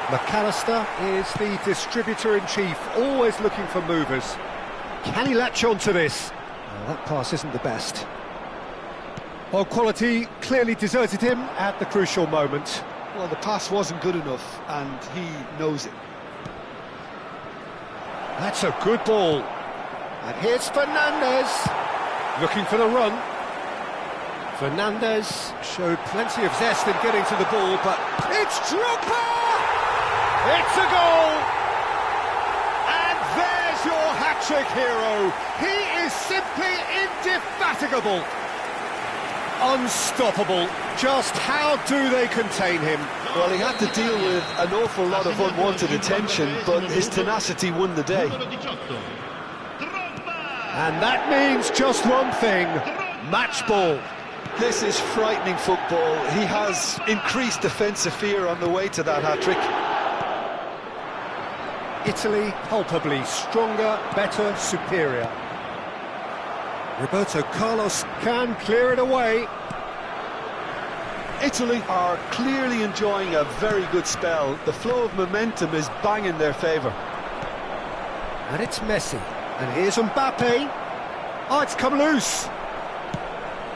McAllister is the distributor-in-chief, always looking for movers. Can he latch on to this? Well, that pass isn't the best. Well, quality clearly deserted him at the crucial moment. Well, the pass wasn't good enough, and he knows it. That's a good ball. And here's Fernandes, looking for the run. Fernandes showed plenty of zest in getting to the ball, but it's Drogba! It's a goal! And there's your hat-trick hero. He is simply indefatigable. Unstoppable. Just how do they contain him? Well, he had to deal with an awful lot of unwanted attention, but his tenacity won the day. And that means just one thing, match ball. This is frightening football. He has increased defensive fear on the way to that hat-trick. Italy palpably stronger, better, superior. Roberto Carlos can clear it away. Italy are clearly enjoying a very good spell. The flow of momentum is bang in their favour. And it's Messi. And here's Mbappe. Oh, it's come loose.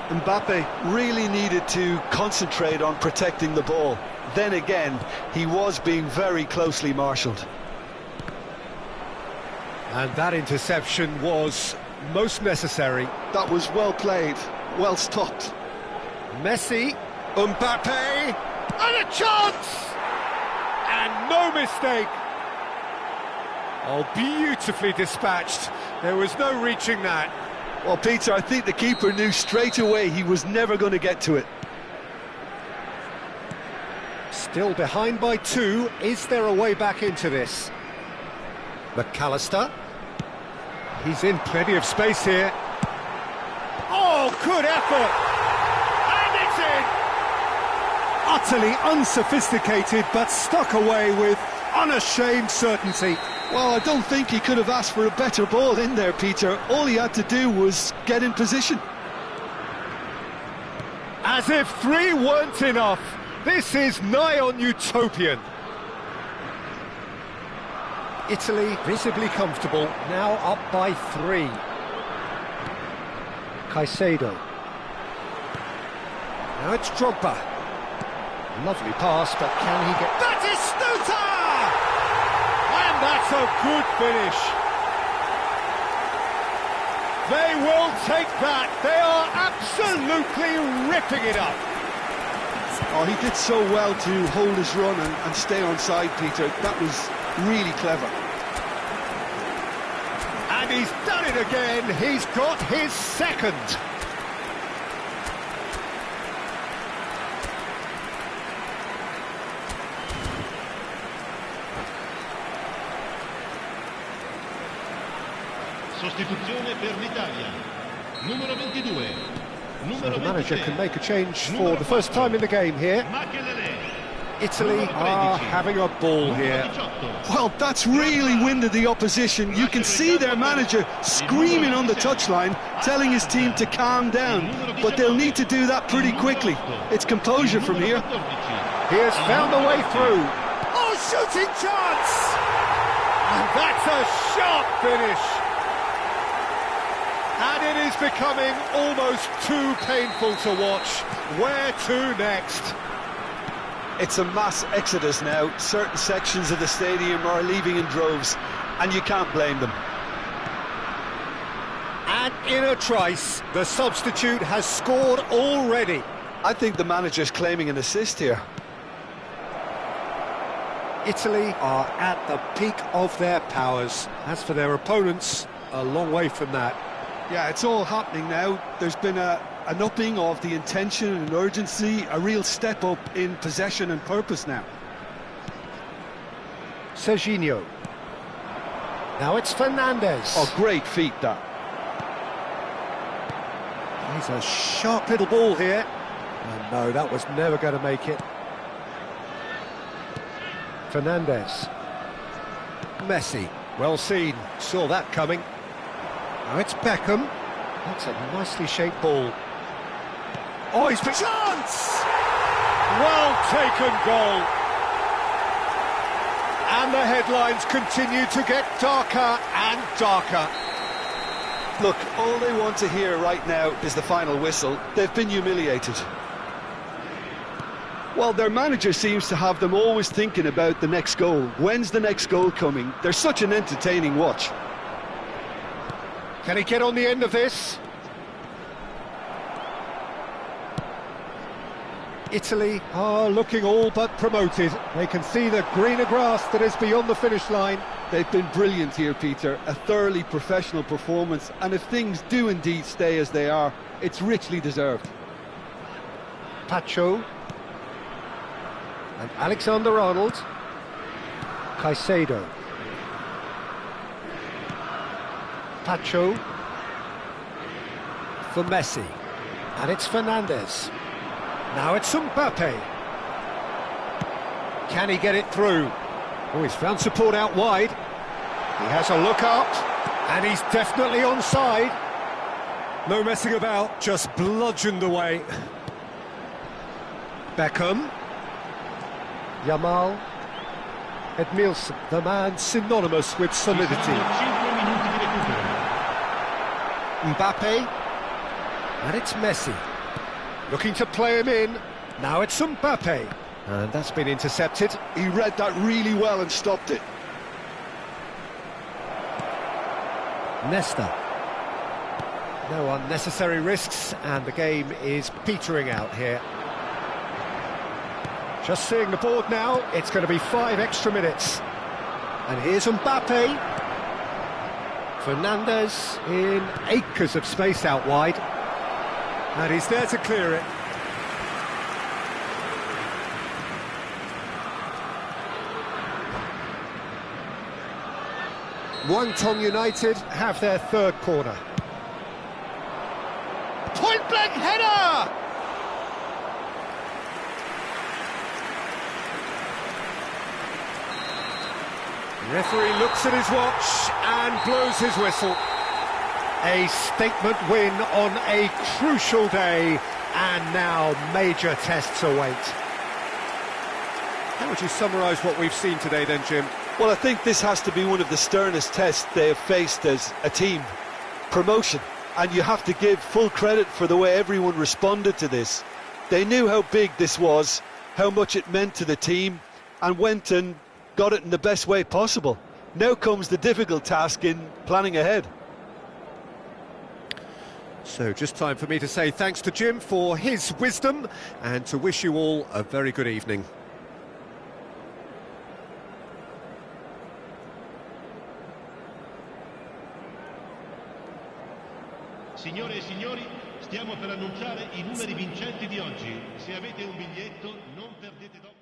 Mbappe really needed to concentrate on protecting the ball. Then again, he was being very closely marshalled. And that interception was most necessary. That was well played, well stopped. Messi, Mbappe, and a chance! And no mistake. Oh, beautifully dispatched. There was no reaching that. Well, Peter, I think the keeper knew straight away he was never going to get to it. Still behind by 2. Is there a way back into this? McAllister. He's in plenty of space here. Oh, good effort! And it's in! Utterly unsophisticated, but stuck away with unashamed certainty. Well, I don't think he could have asked for a better ball in there, Peter. All he had to do was get in position. As if 3 weren't enough. This is nigh on utopian. Italy visibly comfortable, now up by 3. Caicedo. Now it's Drogba. Lovely pass, but can he get... That is Stuta! And that's a good finish. They will take that. They are absolutely ripping it up. Oh, he did so well to hold his run and stay on side, Peter. That was really clever. And he's done it again. He's got his second. Sostituzione per l'Italia. Numero 22. So the manager can make a change for the first time in the game here. Italy are having a ball here. Well, that's really winded the opposition. You can see their manager screaming on the touchline, telling his team to calm down. But they'll need to do that pretty quickly. It's composure from here. He has found a way through. Oh, shooting chance! And that's a sharp finish. And it is becoming almost too painful to watch. Where to next? It's a mass exodus now. Certain sections of the stadium are leaving in droves, and you can't blame them. And in a trice, the substitute has scored already. I think the manager's claiming an assist here. Italy are at the peak of their powers. As for their opponents, a long way from that. Yeah, it's all happening now. There's been an upping of the intention and urgency, a real step up in possession and purpose now. Serginho. Now it's Fernandes. Oh, great feat, that. He's a sharp little ball here. And no, that was never going to make it. Fernandes. Messi. Well seen. Saw that coming. Now it's Beckham. That's a nicely shaped ball. Oh, he's been... Chance! Well taken goal. And the headlines continue to get darker and darker. Look, all they want to hear right now is the final whistle. They've been humiliated. Well, their manager seems to have them always thinking about the next goal. When's the next goal coming? They're such an entertaining watch. Can he get on the end of this? Italy are looking all but promoted. They can see the greener grass that is beyond the finish line. They've been brilliant here, Peter. A thoroughly professional performance. And if things do indeed stay as they are, it's richly deserved. Pacho. And Alexander-Arnold. Caicedo. Pacho. For Messi. And it's Fernandes. Now it's Mbappe. Can he get it through? Oh, he's found support out wide. He has a look up, and he's definitely onside. No messing about, just bludgeoned away. Beckham. Yamal. Edmilson, the man synonymous with solidity. Mbappe. And it's Messi. Looking to play him in. Now it's Mbappe. And that's been intercepted. He read that really well and stopped it. Nesta. No unnecessary risks, and the game is petering out here. Just seeing the board now, it's going to be 5 extra minutes. And here's Mbappe. Fernandez in acres of space out wide. And he's there to clear it. Guangdong United have their third corner. Point-blank header! The referee looks at his watch and blows his whistle. A statement win on a crucial day, and now major tests await. How would you summarise what we've seen today then, Jim? Well, I think this has to be one of the sternest tests they have faced as a team. Promotion. And you have to give full credit for the way everyone responded to this. They knew how big this was, how much it meant to the team, and went and got it in the best way possible. Now comes the difficult task in planning ahead. So just time for me to say thanks to Jim for his wisdom, and to wish you all a very good evening. Signore e signori, stiamo per annunciare i numeri vincenti di oggi. Se avete un biglietto, non perdete d'occhio.